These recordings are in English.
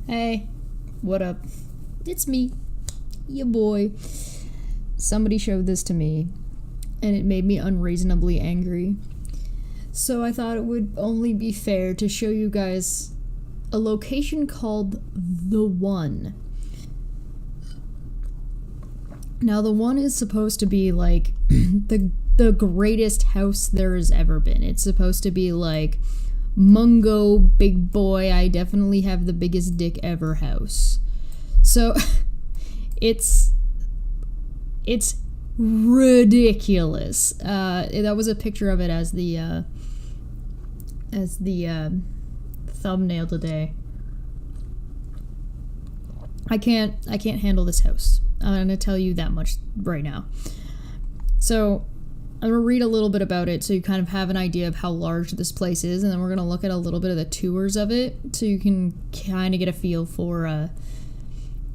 Hey, what up? It's me, your boy. Somebody showed this to me, and it made me unreasonably angry. So I thought it would only be fair to show you guys a location called The One. Now, The One is supposed to be like the greatest house there has ever been. It's supposed to be like Mungo, big boy, I definitely have the biggest dick ever house. So it's ridiculous. That was a picture of it as the thumbnail today. I can't handle this house. I'm gonna tell you that much right now. So I'm gonna read a little bit about it so you kind of have an idea of how large this place is, and then we're gonna look at a little bit of the tours of it so you can kind of get a feel for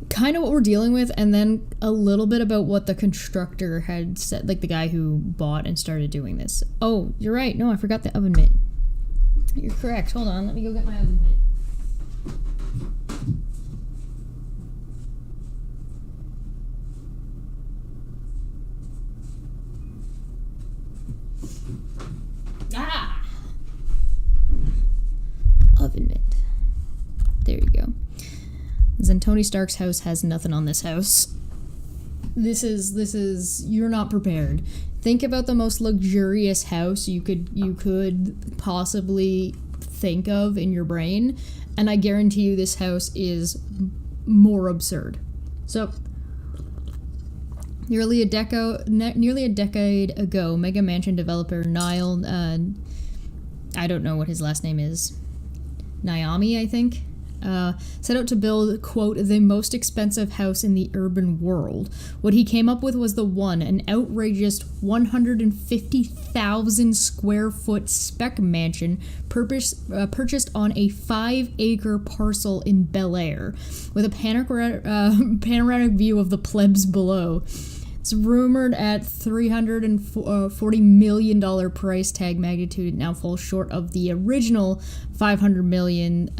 kind of what we're dealing with, and then a little bit about what the constructor had said, like the guy who bought and started doing this. Oh, you're right. No, I forgot the oven mitt. You're correct. Hold on. Let me go get my oven mitt. Oven mitt. There you go. Then Tony Stark's house has nothing on this house. This is you're not prepared. Think about the most luxurious house you could possibly think of in your brain, and I guarantee you this house is more absurd. So nearly a decade ago, Mega Mansion developer Niall, I don't know what his last name is, Naomi, I think, set out to build, quote, the most expensive house in the urban world. What he came up with was The One, an outrageous 150,000 square foot spec mansion purchased on a 5-acre parcel in Bel Air, with a panoramic view of the plebs below. It's rumored at $340 million price tag magnitude. It now falls short of the original $500 million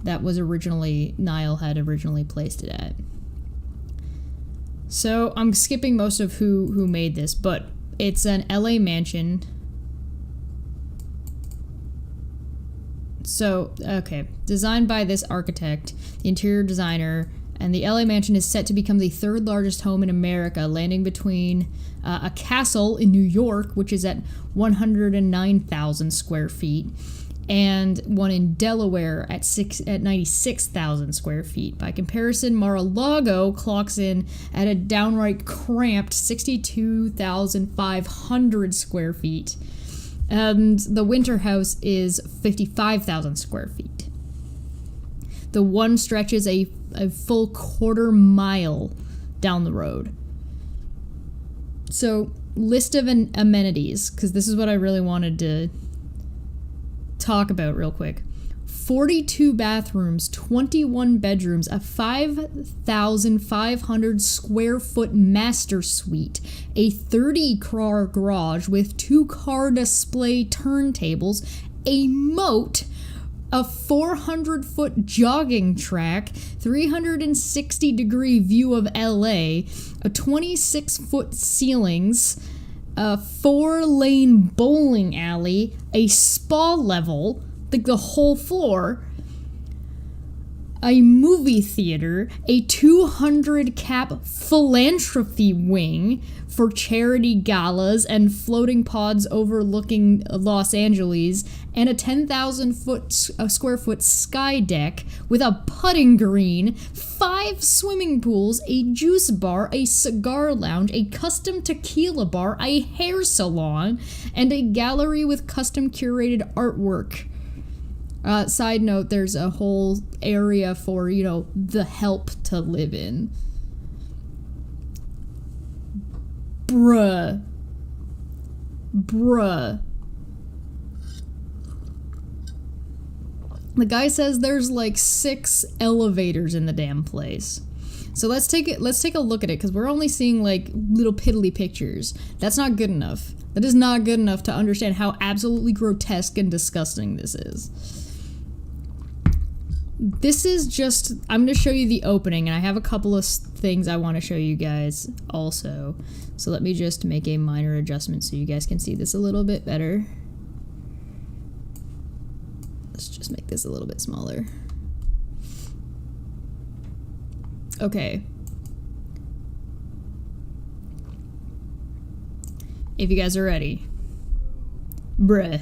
that was Niall had originally placed it at. So I'm skipping most of who made this, but it's an LA mansion. So, okay, designed by this architect, the interior designer, and the LA mansion is set to become the third largest home in America, landing between a castle in New York, which is at 109,000 square feet, and one in Delaware at 96,000 square feet. By comparison, Mar-a-Lago clocks in at a downright cramped 62,500 square feet, and the Winter House is 55,000 square feet. The One stretches a full quarter mile down the road. So, list of amenities, because this is what I really wanted to talk about real quick. 42 bathrooms, 21 bedrooms, a 5,500 square foot master suite, a 30-car garage with 2-car display turntables, a moat, a 400-foot jogging track, 360-degree view of LA, a 26-foot ceilings, a 4-lane bowling alley, a spa level, like the whole floor, a movie theater, a 200-cap philanthropy wing for charity galas and floating pods overlooking Los Angeles, and a 10,000 square foot sky deck with a putting green, 5 swimming pools, a juice bar, a cigar lounge, a custom tequila bar, a hair salon, and a gallery with custom curated artwork. Side note, there's a whole area for, the help to live in. Bruh. The guy says there's like 6 elevators in the damn place. So let's take a look at it, because we're only seeing like little piddly pictures. That's not good enough. That is not good enough to understand how absolutely grotesque and disgusting this is. this is just, I'm going to show you the opening, and I have a couple of things I want to show you guys also. So let me just make a minor adjustment so you guys can see this a little bit better. Let's just make this a little bit smaller. Okay. If you guys are ready. Bruh.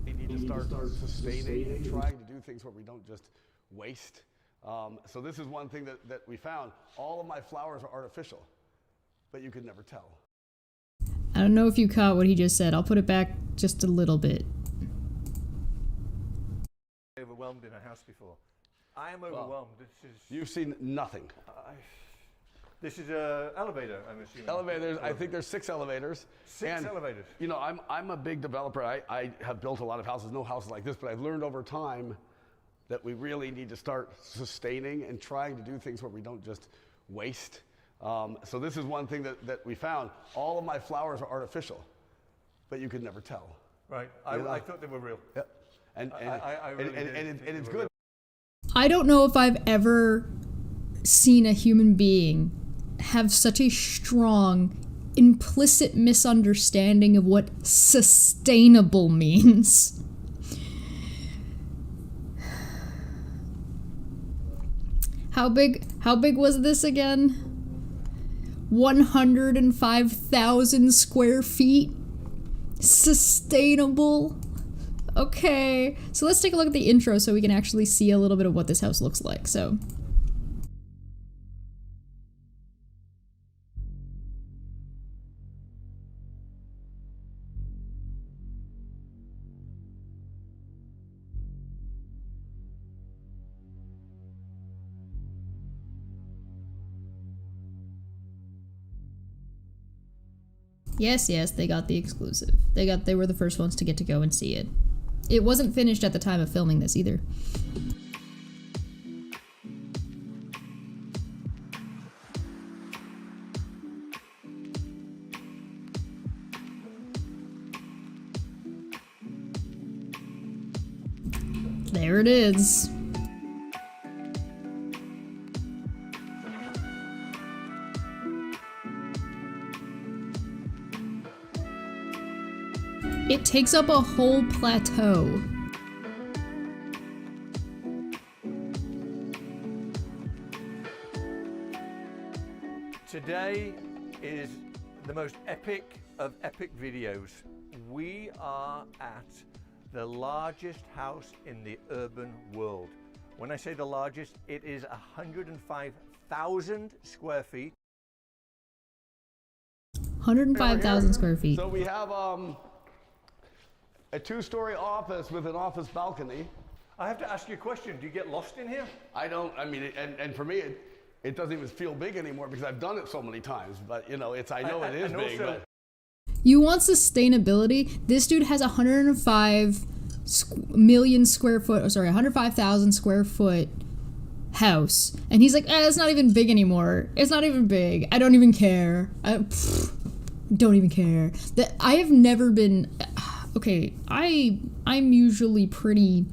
We need to start sustaining and trying to do things where we don't just waste. So this is one thing that we found. All of my flowers are artificial, but you could never tell. I don't know if you caught what he just said. I'll put it back just a little bit. Overwhelmed in a house before. I am overwhelmed. This is. You've seen nothing. This is an elevator, I'm assuming. Elevators. I think there's 6 elevators. Six elevators. You know, I'm a big developer. I have built a lot of houses. No houses like this, but I've learned over time that we really need to start sustaining and trying to do things where we don't just waste. So this is one thing that we found. All of my flowers are artificial, but you could never tell. Right. I thought they were real. Yep. And it's good. I don't know if I've ever seen a human being have such a strong implicit misunderstanding of what sustainable means. How big was this again? 105,000 square feet? Sustainable? Okay, so let's take a look at the intro so we can actually see a little bit of what this house looks like. So, yes, they got the exclusive. They were the first ones to get to go and see it. It wasn't finished at the time of filming this either. There it is. It takes up a whole plateau. Today is the most epic of epic videos. We are at the largest house in the urban world. When I say the largest, it is 105,000 square feet. 105,000 square feet. So we have a 2-story office with an office balcony. I have to ask you a question. Do you get lost in here? I don't, I mean, and for me, it doesn't even feel big anymore because I've done it so many times, but you know, I know it is big. Also, You want sustainability? This dude has 105 million square foot, 105,000 square foot house. And he's like, it's not even big anymore. It's not even big. I don't even care. Don't even care. That I have never been, okay, I'm usually pretty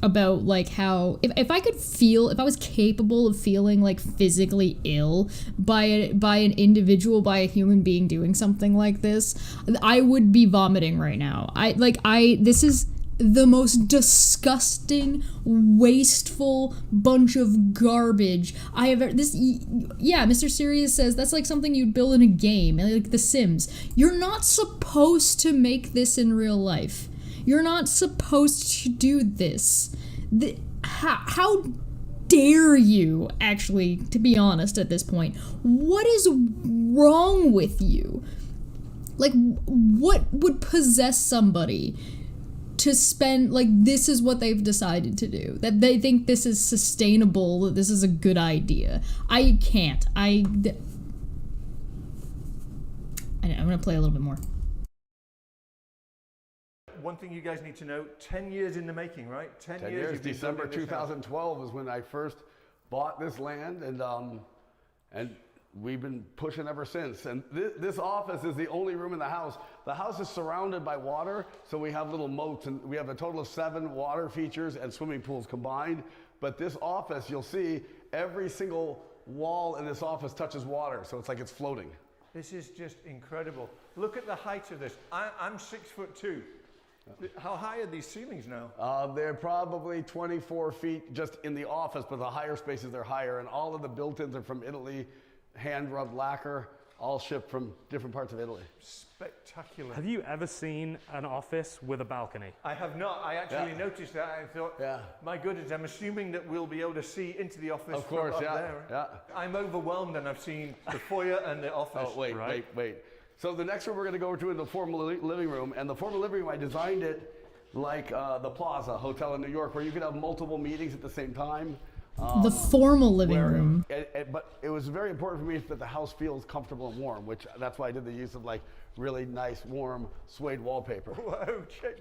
about like how if I could feel, if I was capable of feeling like physically ill by an individual, by a human being doing something like this, I would be vomiting right now. This is the most disgusting, wasteful bunch of garbage I have ever. Yeah, Mr. Sirius says that's like something you'd build in a game, like The Sims. You're not supposed to make this in real life. You're not supposed to do this. How dare you, actually, to be honest at this point? What is wrong with you? Like, what would possess somebody to spend, like, this is what they've decided to do? That they think this is sustainable, that this is a good idea. I can't. I'm gonna play a little bit more. one thing you guys need to know, 10 years in the making, right? 10 years. December 2012 is when I first bought this land, and we've been pushing ever since. And this office is the only room in the house. The house is surrounded by water, so we have little moats, and we have a total of 7 water features and swimming pools combined. But this office, you'll see every single wall in this office touches water, so it's like it's floating. This is just incredible. Look at the height of this. I'm 6'2". How high are these ceilings now? They're probably 24 feet just in the office, but the higher spaces they're higher, and all of the built-ins are from Italy, hand-rubbed lacquer, all shipped from different parts of Italy. Spectacular. Have you ever seen an office with a balcony? I have not. I actually noticed that. I thought, my goodness, I'm assuming that we'll be able to see into the office of course, from up there. Yeah. I'm overwhelmed, and I've seen the foyer and the office. Oh, wait. So the next room we're going to go to is the formal living room, and the formal living room, I designed it like the Plaza Hotel in New York, where you could have multiple meetings at the same time. The formal living room. But it was very important for me that the house feels comfortable and warm, which that's why I did the use of like really nice, warm suede wallpaper. Whoa, check.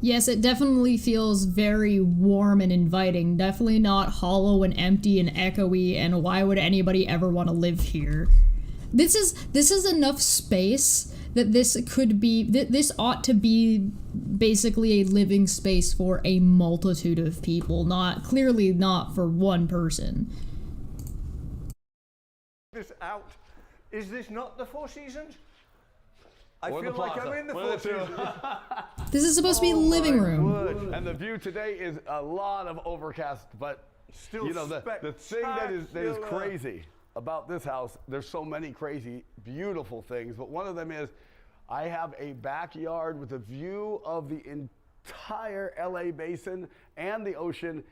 Yes, it definitely feels very warm and inviting. Definitely not hollow and empty and echoey, and why would anybody ever want to live here? This is enough space that this ought to be basically a living space for a multitude of people, clearly not for one person. This out. Is this not the Four Seasons? I Or feel the like Plaza. I'm in the One Four of the two. Seasons. This is supposed to be a living room. And the view today is a lot of overcast, but Still you know the thing that is crazy about this house, there's so many crazy, beautiful things, but one of them is I have a backyard with a view of the entire LA basin and the ocean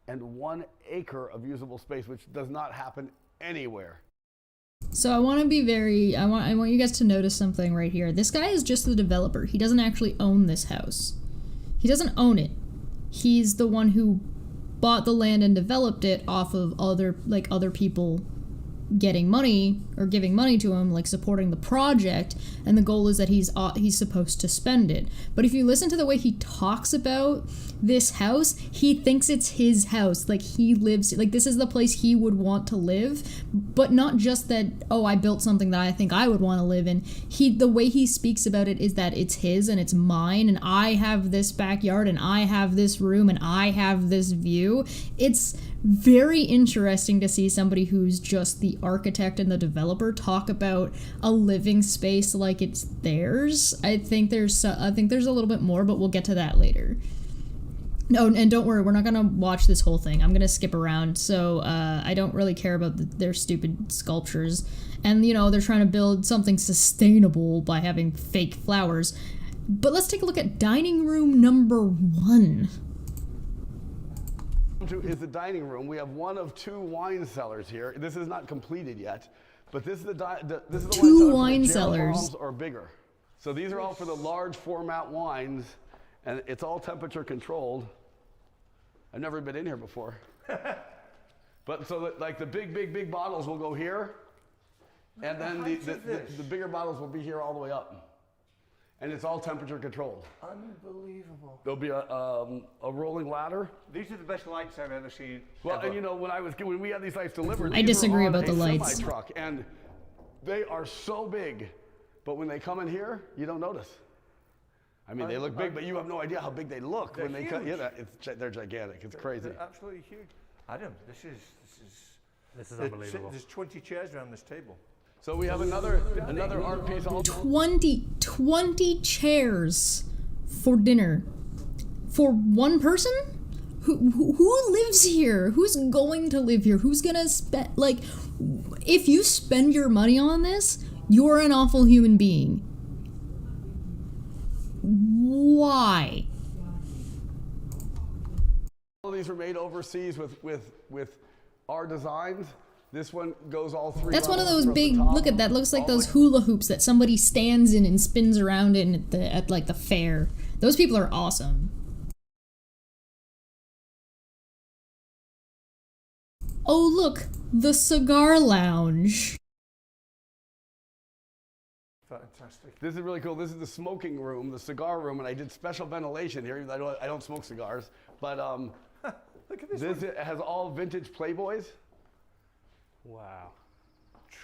and 1 acre of usable space, which does not happen anywhere. So I want you guys to notice something right here. This guy is just the developer. He doesn't actually own this house. He doesn't own it. He's the one who bought the land and developed it off of other people getting money or giving money to him, like supporting the project, and the goal is that he's supposed to spend it. But if you listen to the way he talks about this house, he thinks it's his house, like he lives, like this is the place he would want to live, but not just that, oh, I built something that I think I would want to live in. The way he speaks about it is that it's his and it's mine, and I have this backyard and I have this room and I have this view. It's very interesting to see somebody who's just the architect and the developer talk about a living space like it's theirs. I think there's a little bit more, but we'll get to that later. No, and don't worry, we're not gonna watch this whole thing. I'm gonna skip around. So I don't really care about their stupid sculptures, and they're trying to build something sustainable by having fake flowers. But let's take a look at dining room number 1. Is the dining room. We have one of 2 wine cellars here. This is not completed yet, but this is the 2 wine cellars or bigger. So these are all for the large format wines, and it's all temperature controlled. I've never been in here before, but so like the big bottles will go here, and then the bigger bottles will be here all the way up. And it's all temperature controlled. Unbelievable. There'll be a rolling ladder. These are the best lights I've ever seen. Well, ever. and when we had these lights delivered, I disagree about the lights. Semi-truck, and they are so big, but when they come in here, you don't notice. I mean, they look big, but you have no idea how big they look when they come. Yeah, they're gigantic. It's crazy. They're absolutely huge. Adam, this is unbelievable. There's 20 chairs around this table. So we have another art piece. 20 chairs for dinner for one person. Who lives here? Who's going to live here? Who's gonna spend, like, if you spend your money on this, you're an awful human being. Why? All of these were made overseas with our designs. This one goes all 3 That's one of those levels, big, look at that, looks like those hula hoops that somebody stands in and spins around in at like the fair. Those people are awesome. Oh look, the Cigar Lounge. Fantastic. This is really cool. This is the smoking room, the cigar room, and I did special ventilation here. I don't smoke cigars, but Look at this. this has all vintage Playboys. Wow.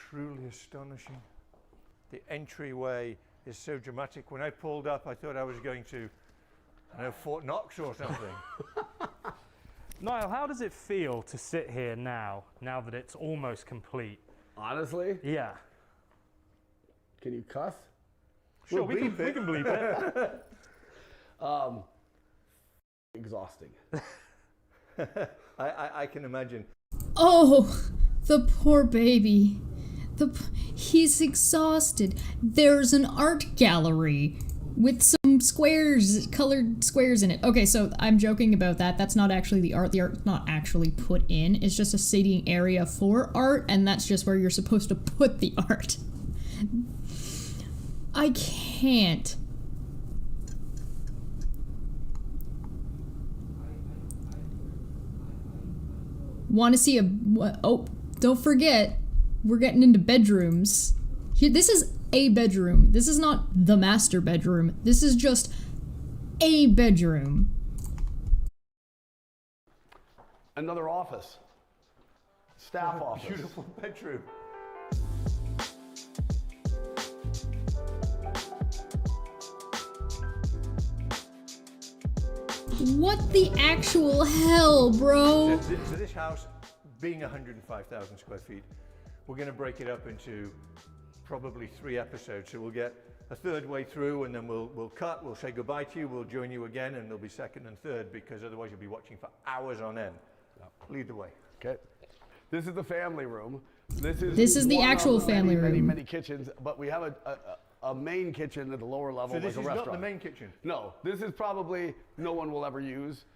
truly astonishing. The entryway is so dramatic. When I pulled up, I thought I was going to, I don't know, Fort Knox or something. Niall, how does it feel to sit here now that it's almost complete? Honestly, Yeah. can you cuss? Sure, we can bleep it. Exhausting. I can imagine. Oh, the poor baby. He's exhausted. There's an art gallery with some squares, colored squares in it. Okay, so I'm joking about that. That's not actually the art. The art's not actually put in. It's just a seating area for art, and that's just where you're supposed to put the art. I can't. Want to see a... Oh, don't forget, we're getting into bedrooms. Here, this is a bedroom. This is not the master bedroom. This is just a bedroom. Another office. Staff office. Beautiful bedroom. What the actual hell, bro? So this house, being 105,000 square feet, we're going to break it up into probably 3 episodes. So we'll get a third way through, and then we'll cut, we'll say goodbye to you, we'll join you again, and there'll be second and third, because otherwise you'll be watching for hours on end. Lead the way. Okay. This is the family room. This is the one actual of family many, room. many kitchens, but we have a main kitchen at the lower level, So this like is a restaurant. not the main kitchen? No, this is probably no one will ever use,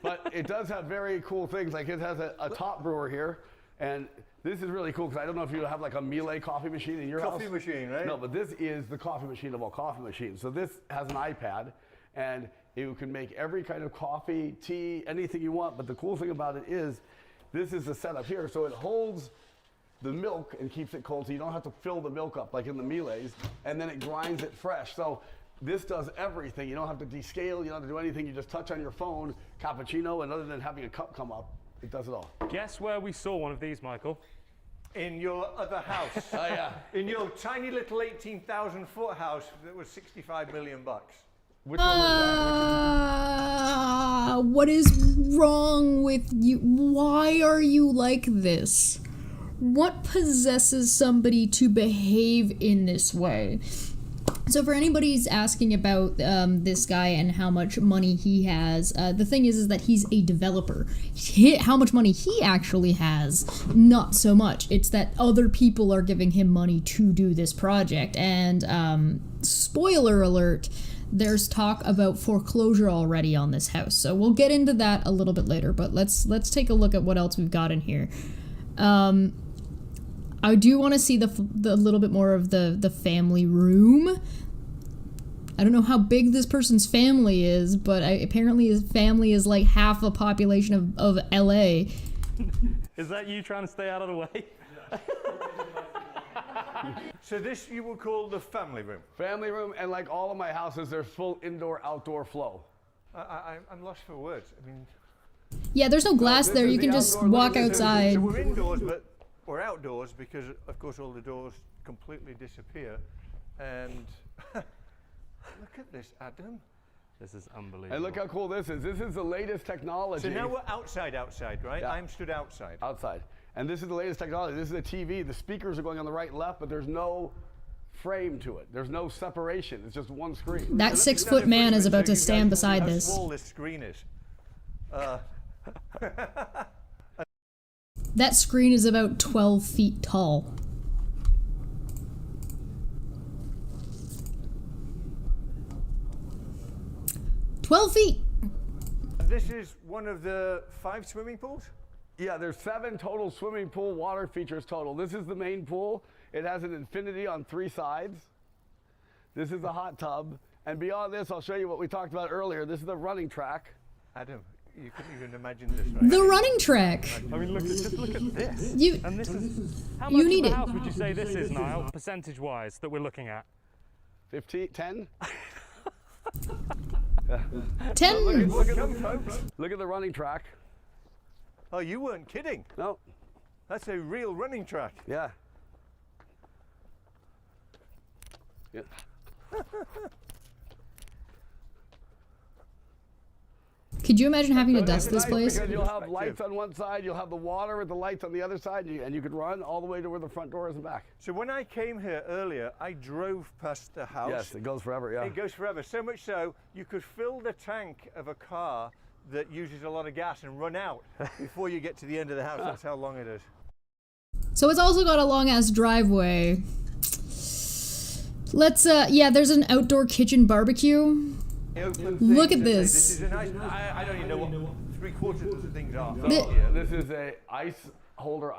but it does have very cool things. Like it has a top brewer here, and this is really cool because I don't know if you have like a Miele coffee machine in your house. Coffee machine, right? No, but this is the coffee machine of all coffee machines. So this has an iPad, and you can make every kind of coffee, tea, anything you want. But the cool thing about it is, this is the setup here, so it holds the milk and keeps it cold, so you don't have to fill the milk up like in the Miele's, and then it grinds it fresh. So this does everything. You don't have to descale, you don't have to do anything. You just touch on your phone, cappuccino, and other than having a cup come up, it does it all. Guess where we saw one of these, Michael? In your other house. Oh yeah. In your tiny little 18,000 foot house that was 65 million bucks. Which one was What is wrong with you? Why are you like this? What possesses somebody to behave in this way? So for anybody who's asking about this guy and how much money he has, the thing is that he's a developer. How much money he actually has, not so much. It's that other people are giving him money to do this project. And spoiler alert, there's talk about foreclosure already on this house. So we'll get into that a little bit later, but let's take a look at what else we've got in here. I do want to see the little bit more of the family room. I don't know how big this person's family is, but apparently his family is like half the population of LA. Is that you trying to stay out of the way? So this you would call the family room? Family room, and like all of my houses, there's full indoor-outdoor flow. I'm lost for words. I mean, Yeah, there's no glass this there. is You the can just outdoor walk living room. outside. so we're indoors, but we're outdoors because, of course, all the doors completely disappear. And look at this, Adam. This is unbelievable. And look how cool this is. This is the latest technology. So now we're outside, right? Yeah. I'm stood outside. Outside. And this is the latest technology. This is a TV. The speakers are going on the right and left, but there's no frame to it. There's no separation. It's just one screen. That So let me 6-foot man is so about to you guys stand can see beside how this. small this screen is. That screen is about 12 feet tall. This is one of the 5 swimming pools? Yeah, there's 7 total swimming pool water features total. This is the main pool. It has an infinity on 3 sides. This is the hot tub. And beyond this, I'll show you what we talked about earlier. This is the running track. Adam, you couldn't even imagine this, right? The running track. I mean, just look at this. You And this is how You much need of it. a house would you say this is, Niall, percentage-wise, that we're looking at? 15, 10? 10. Look at them, folks. Look at the running track. Oh, you weren't kidding. No, That's a real running track. yeah. Yeah. Could you imagine having to So dust it's this nice place? because you'll have lights on one side, you'll have the water with the lights on the other side, and you could run all the way to where the front door is and back. So when I came here earlier, I drove past the house. Yes, it goes forever, yeah. It goes forever, so much so you could fill the tank of a car that uses a lot of gas and run out before you get to the end of the house. That's how long it is. So it's also got a long ass driveway. Let's yeah, there's an outdoor kitchen barbecue. Look at this. This is a nice, I don't even know what 3/4 of the things are. So, this is a ice holder,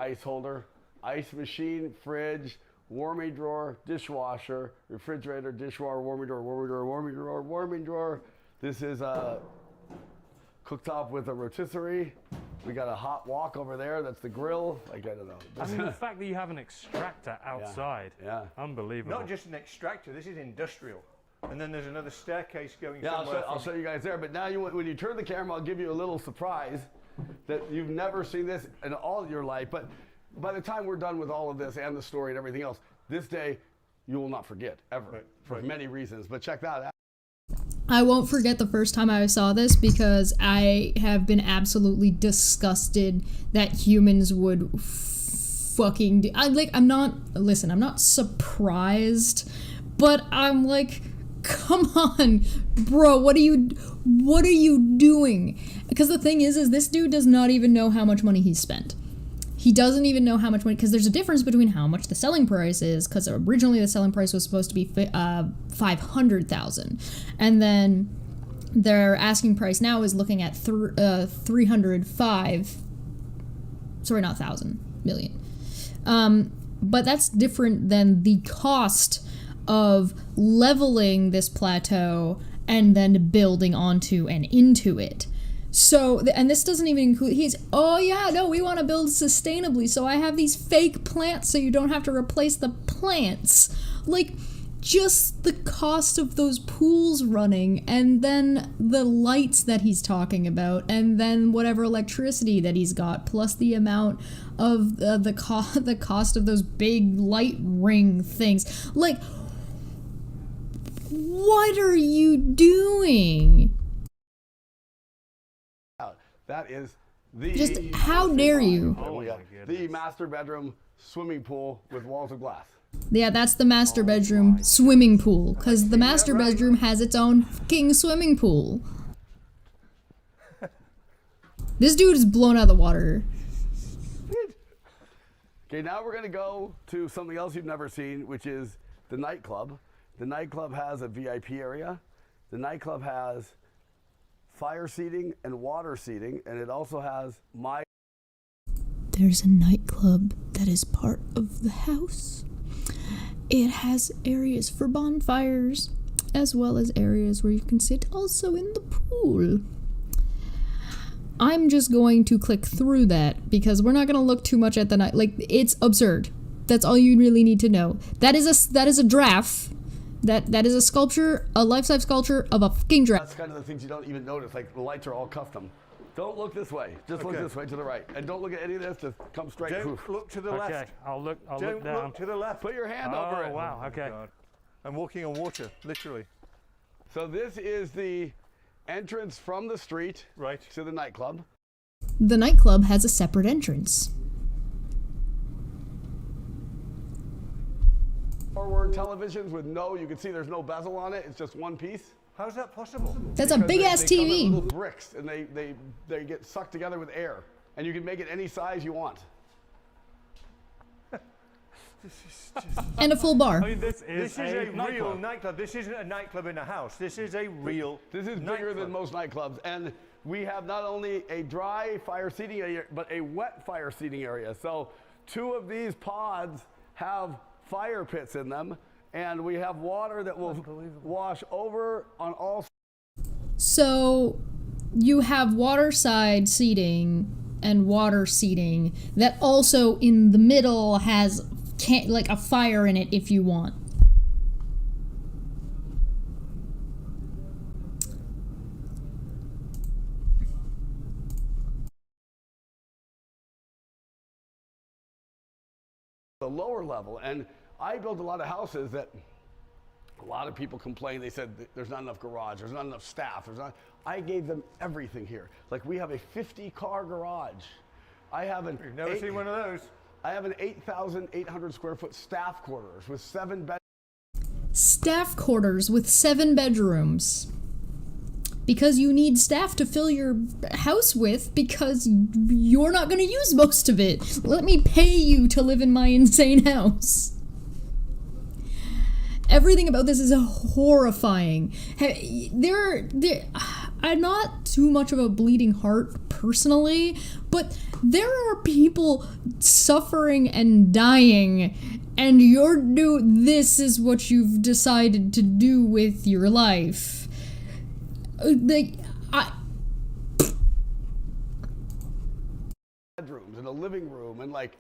ice machine, fridge, warming drawer, dishwasher, refrigerator, dishwasher, warming drawer, warming drawer, warming drawer, warming drawer. This is a cooktop with a rotisserie. We got a hot wok over there. That's the grill. Like, I don't know. I mean, the fact that you have an extractor outside. Yeah. Unbelievable. Not just an extractor, this is industrial. And then there's another staircase going Yeah, somewhere. I'll show you guys there. But now, when you turn the camera, I'll give you a little surprise that you've never seen this in all your life. But by the time we're done with all of this and the story and everything else, this day you will not forget, ever, for many reasons. But check that out. I won't forget the first time I saw this because I have been absolutely disgusted that humans would fucking do. I'm not surprised, but I'm like, come on, bro, what are you doing? Because the thing is this dude does not even know how much money he's spent. He doesn't even know how much money, because there's a difference between how much the selling price is, because originally the selling price was supposed to be $500,000, and then their asking price now is looking at 305. Sorry, not thousand, million. But that's different than the cost of leveling this plateau and then building onto and into it. So, and this doesn't even include, oh yeah, no, we want to build sustainably, so I have these fake plants so you don't have to replace the plants. Like, just the cost of those pools running, and then the lights that he's talking about, and then whatever electricity that he's got, plus the amount of the cost of those big light ring things. Like, what are you doing? That is the... Just, how dare you? Oh my God. The master bedroom swimming pool with walls of glass. Yeah, that's the master bedroom swimming pool, because the master bedroom has its own fucking swimming pool. This dude is blown out of the water. Okay, now we're going to go to something else you've never seen, which is the nightclub. The nightclub has a VIP area. The nightclub has fire seating and water seating, and it also has There's a nightclub that is part of the house. It has areas for bonfires, as well as areas where you can sit also in the pool. I'm just going to click through that because we're not going to look too much at the night. Like, it's absurd. That's all you really need to know. That is a giraffe. That is a sculpture, a life-size sculpture of a fucking giraffe. That's kind of the things you don't even notice. Like, the lights are all custom. Don't look this way. Just look this way to the right. And don't look at any of this. Just come straight. Don't look to the left. Okay, I'll look down. Don't look to the left. Put your hand over it. Oh, wow, okay. God. I'm walking on water, literally. So this is the entrance from the street to the nightclub. The nightclub has a separate entrance. Forward televisions with you can see there's no bezel on it. It's just one piece. How's that possible? That's a big ass They come in TV. little bricks, and they get sucked together with air, and you can make it any size you want. And a full bar. I mean, this is a real nightclub. nightclub. This isn't a nightclub in a house. This is a real This is bigger nightclub. than most nightclubs, and we have not only a dry fire seating area, but a wet fire seating area. So 2 of these pods have fire pits in them, and we have water that will wash over on all. So you have waterside seating and water seating that also in the middle has like a fire in it if you want. The lower level, and I built a lot of houses that A lot of people complain. They said there's not enough garage, there's not enough staff. I gave them everything here. Like we have a 50-car garage. You've never seen one of those. I have an 8,800 square foot staff quarters with 7 bedrooms. Staff quarters with 7 bedrooms. Because you need staff to fill your house with, because you're not going to use most of it. Let me pay you to live in my insane house. Everything about this is horrifying. I'm not too much of a bleeding heart personally, but there are people suffering and dying, and this is what you've decided to do with your life. Bedrooms and a living room and like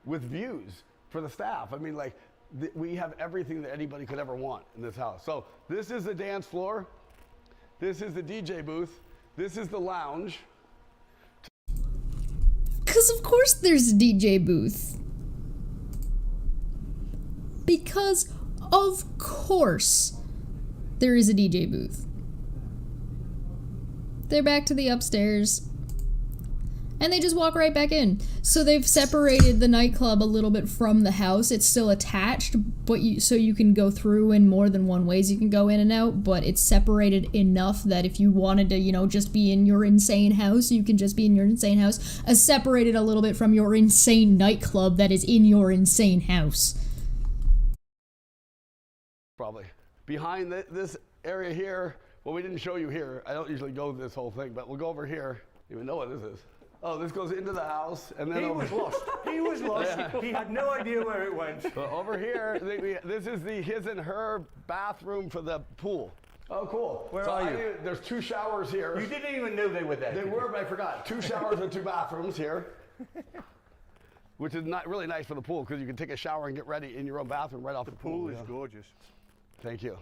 with views for the staff. I mean, like we have everything that anybody could ever want in this house. So this is the dance floor. This is the DJ booth. This is the lounge. Because of course there's a DJ booth. Because of course there is a DJ booth. They're back to the upstairs. And they just walk right back in. So they've separated the nightclub a little bit from the house. It's still attached, but so you can go through in more than one ways you can go in and out, but it's separated enough that if you wanted to, just be in your insane house, you can just be in your insane house, separated a little bit from your insane nightclub that is in your insane house. Probably. Behind this area here, well, we didn't show you here. I don't usually go this whole thing, but we'll go over here. You even know what this is. Oh, this goes into the house, and then He was lost. He was lost. Yeah. He had no idea where it went. So over here, this is his and her bathroom for the pool. Oh, cool. Where are you? There's 2 showers here. You didn't even know they were there. They were, but I forgot. 2 showers and 2 bathrooms here, which is not really nice for the pool because you can take a shower and get ready in your own bathroom right off the pool. Pool is gorgeous. Thank you.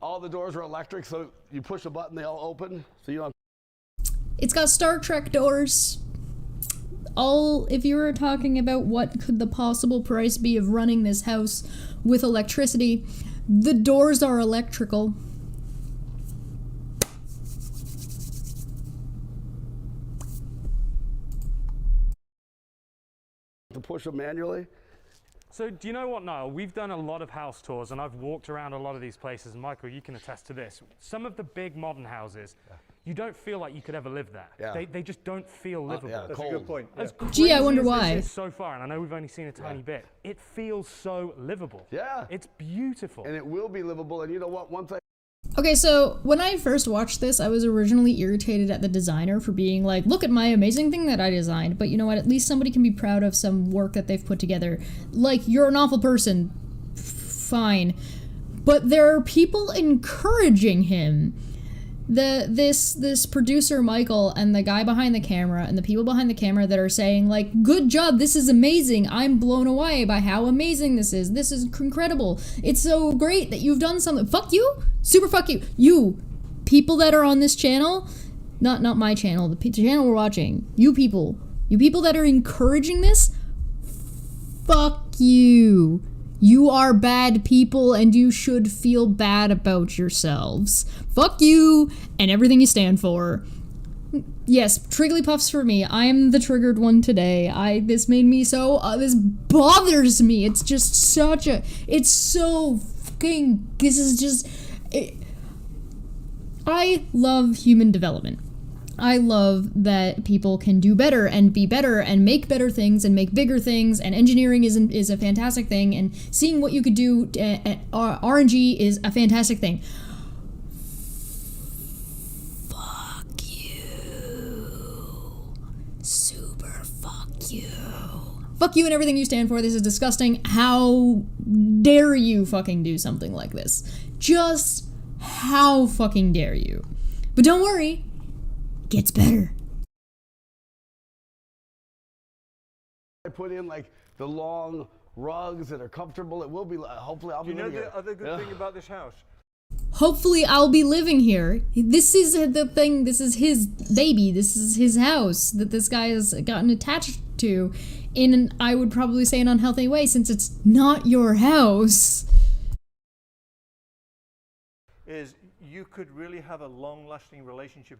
All the doors are electric, so you push a button, they all open. So you don't. It's got Star Trek doors. If you were talking about what could the possible price be of running this house with electricity, the doors are electrical. To push them manually. So do you know what, Niall? We've done a lot of house tours and I've walked around a lot of these places, and Michael, you can attest to this. Some of the big modern houses, you don't feel like you could ever live there. Yeah. They just don't feel livable. Yeah, That's cold. a good point. As Gee, I crazy wonder as why. This is so far, and I know we've only seen a tiny bit, it feels so livable. Yeah. It's beautiful. And it will be livable. And you know what? Once I Okay, so when I first watched this, I was originally irritated at the designer for being like, look at my amazing thing that I designed. But you know what? At least somebody can be proud of some work that they've put together. Like, you're an awful person. Fine. But there are people encouraging him. This producer Michael and the guy behind the camera and the people behind the camera that are saying like, good job, this is amazing, I'm blown away by how amazing this is incredible, it's so great that you've done something. Fuck you, super fuck you people that are on this channel, not my channel, the channel we're watching, you people that are encouraging this, fuck you. You are bad people and you should feel bad about yourselves. Fuck you and everything you stand for. Yes, Trigglypuffs for me. I am the triggered one today. This made me so, this bothers me. It's just it's so fucking, this is just, I love human development. I love that people can do better and be better and make better things and make bigger things, and engineering is a fantastic thing, and seeing what you could do, RNG is a fantastic thing. Fuck you. Super fuck you. Fuck you and everything you stand for. This is disgusting. How dare you fucking do something like this? Just how fucking dare you? But don't worry. Gets better. I put in like the long rugs that are comfortable. It will be, hopefully I'll be living You know here. the other good thing about this house? Hopefully I'll be living here. This is the thing, this is his baby, this is his house that this guy has gotten attached to in, I would probably say, an unhealthy way, since it's not your house. is you could really have a long-lasting relationship.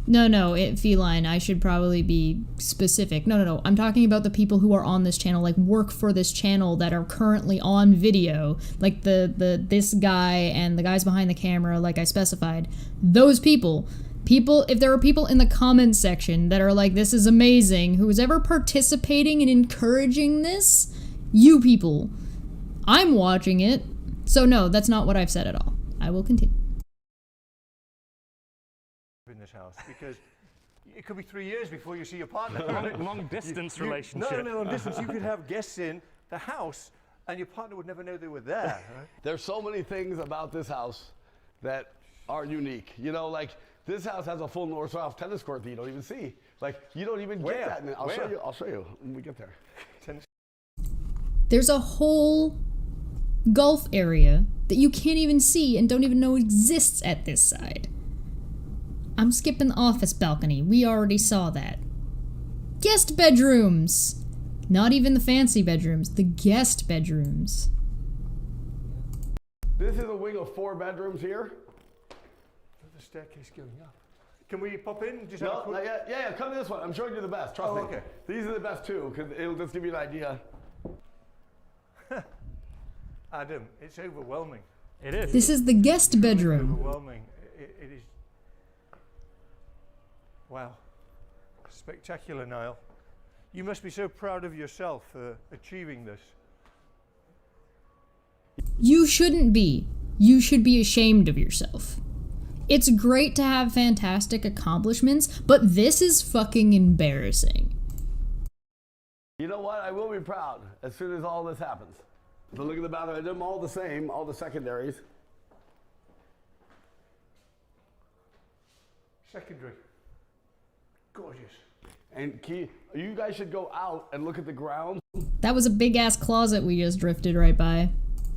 No, Feline, I should probably be specific. No. I'm talking about the people who are on this channel, like work for this channel that are currently on video, like this guy and the guys behind the camera, like I specified. Those people, if there are people in the comments section that are like, this is amazing, who is ever participating and encouraging this, you people, I'm watching it. So no, that's not what I've said at all. I will continue. In this house, because it could be 3 years before you see your partner. Long distance relationship. No, long distance. You could have guests in the house and your partner would never know they were there. Right? There's so many things about this house that are unique. You know, like this house has a full north-south tennis court that you don't even see. Like you don't even Where? get that. In, Where? I'll show you when we get there. There's a whole golf area that you can't even see and don't even know exists at this side. I'm skipping the office balcony. We already saw that. Guest bedrooms! Not even the fancy bedrooms, the guest bedrooms. This is a wing of 4 bedrooms here. The staircase going up. Can we pop in? Just No, not yet. Yeah, come to this one. I'm showing you the best. Trust me. Okay. These are the best too, because it'll just give you an idea. Adam, it's overwhelming. It is. This is the guest bedroom. Overwhelming. It is. Wow. Spectacular, Niall. You must be so proud of yourself for achieving this. You shouldn't be. You should be ashamed of yourself. It's great to have fantastic accomplishments, but this is fucking embarrassing. You know what? I will be proud as soon as all this happens. So look at the bathroom. I did them all the same, all the secondaries. Secondary. Gorgeous. And you guys should go out and look at the ground That was a big ass closet we just drifted right by.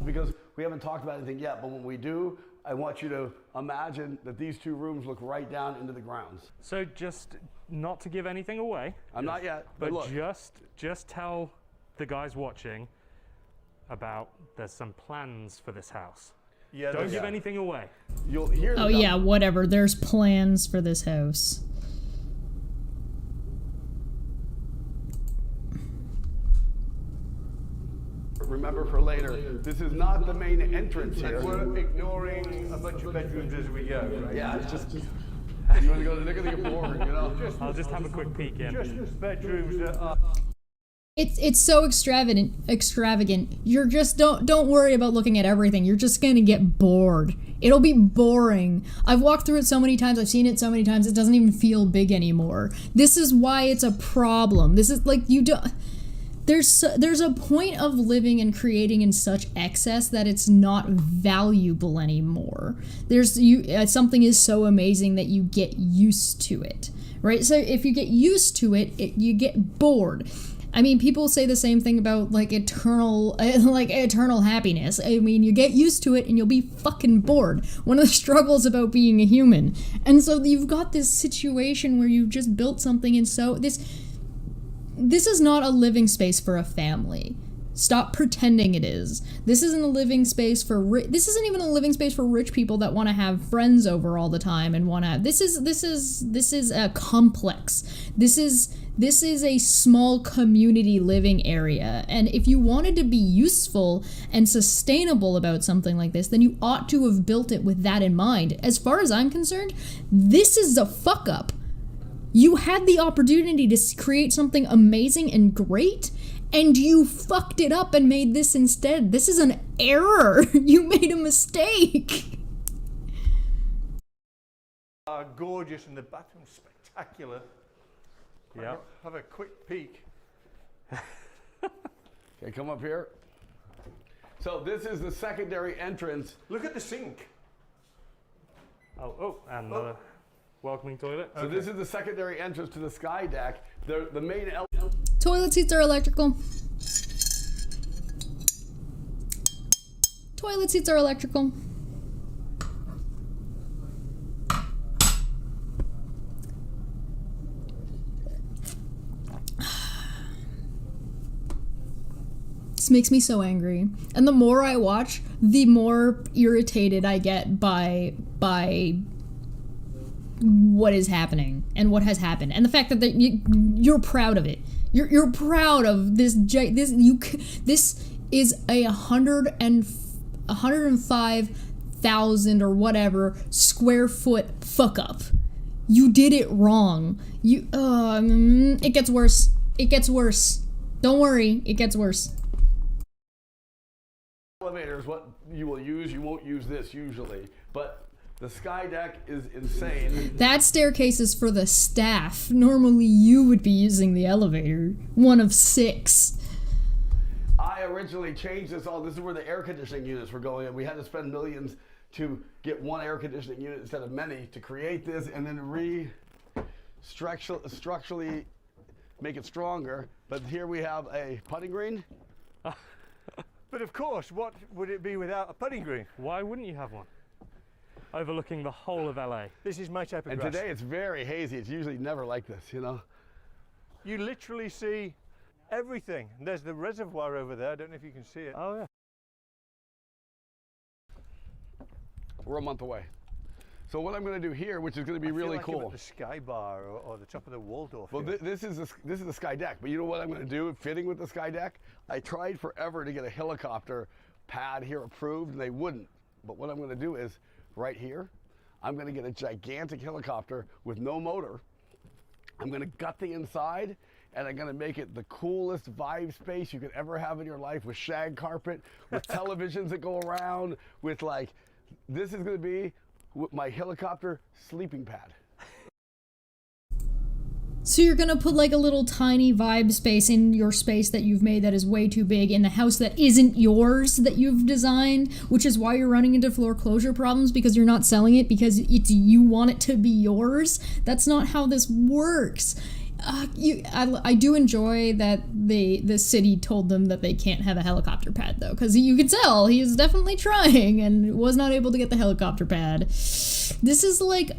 because we haven't talked about anything yet. But when we do, I want you to imagine that these 2 rooms look right down into the grounds. So just not to give anything away, I'm not yet, but look. just tell the guys watching about there's some plans for this house. Yeah, Don't give anything away. You'll hear Oh them. yeah, whatever. There's plans for this house. Remember for later, this is not the main entrance here. We're ignoring a bunch of bedrooms as we go. Right? Yeah, it's just, you want to go, they're going to get bored, you know? I'll just have a quick peek in. Just bedrooms that are. It's so extravagant. You're just don't worry about looking at everything. You're just gonna get bored. It'll be boring. I've walked through it so many times. I've seen it so many times. It doesn't even feel big anymore. This is why it's a problem. This is like you don't. There's a point of living and creating in such excess that it's not valuable anymore. Something is so amazing that you get used to it, right? So if you get used to it, you get bored. I mean, people say the same thing about like eternal happiness. I mean, you get used to it and you'll be fucking bored. One of the struggles about being a human. And so you've got this situation where you've just built something and so this is not a living space for a family. Stop pretending it is. This isn't a living space for this isn't even a living space for rich people that want to have friends over all the time and want to. This is a complex. This is a small community living area. And if you wanted to be useful and sustainable about something like this, then you ought to have built it with that in mind. As far as I'm concerned, this is a fuck up. You had the opportunity to create something amazing and great, and you fucked it up and made this instead. This is an error. You made a mistake. Gorgeous and the bathroom's spectacular. Yeah. Have a quick peek. Okay, come up here. So this is the secondary entrance. Look at the sink. Oh, and another welcoming toilet. So this is the secondary entrance to the sky deck. The main Toilet seats are electrical. Toilet seats are electrical. This makes me so angry. And the more I watch, the more irritated I get by what is happening and what has happened, and the fact that you're proud of it. You're proud of this. This is a 105,000 or whatever square foot fuck up. You did it wrong. It gets worse. It gets worse. Don't worry, it gets worse. Elevator is what you will use. You won't use this usually, but the sky deck is insane. That staircase is for the staff. Normally you would be using the elevator. One of 6. I originally changed this all. This is where the air conditioning units were going, and we had to spend millions to get one air conditioning unit instead of many to create this, and then structurally make it stronger. But here we have a putting green. But of course, what would it be without a putting green? Why wouldn't you have one? Overlooking the whole of LA. This is my type of And grass. today it's very hazy. It's usually never like this, you know? You literally see everything. There's the reservoir over there. I don't know if you can see it. Oh yeah. We're a month away. So what I'm going to do here, which is going to be really I feel like I'm cool. at the Sky Bar or the top of the Waldorf. Well, here. this is the sky deck. But you know what I'm going to do, fitting with the sky deck? I tried forever to get a helicopter pad here approved, and they wouldn't. But what I'm going to do is, right here, I'm going to get a gigantic helicopter with no motor. I'm going to gut the inside, and I'm going to make it the coolest vibe space you could ever have in your life, with shag carpet, with televisions that go around, with like, this is going to be my helicopter sleeping pad. So you're gonna put like a little tiny vibe space in your space that you've made that is way too big in the house that isn't yours, that you've designed, which is why you're running into foreclosure problems, because you're not selling it because you want it to be yours. That's not how this works. I do enjoy that the city told them that they can't have a helicopter pad though, because you could tell he is definitely trying and was not able to get the helicopter pad. This is like,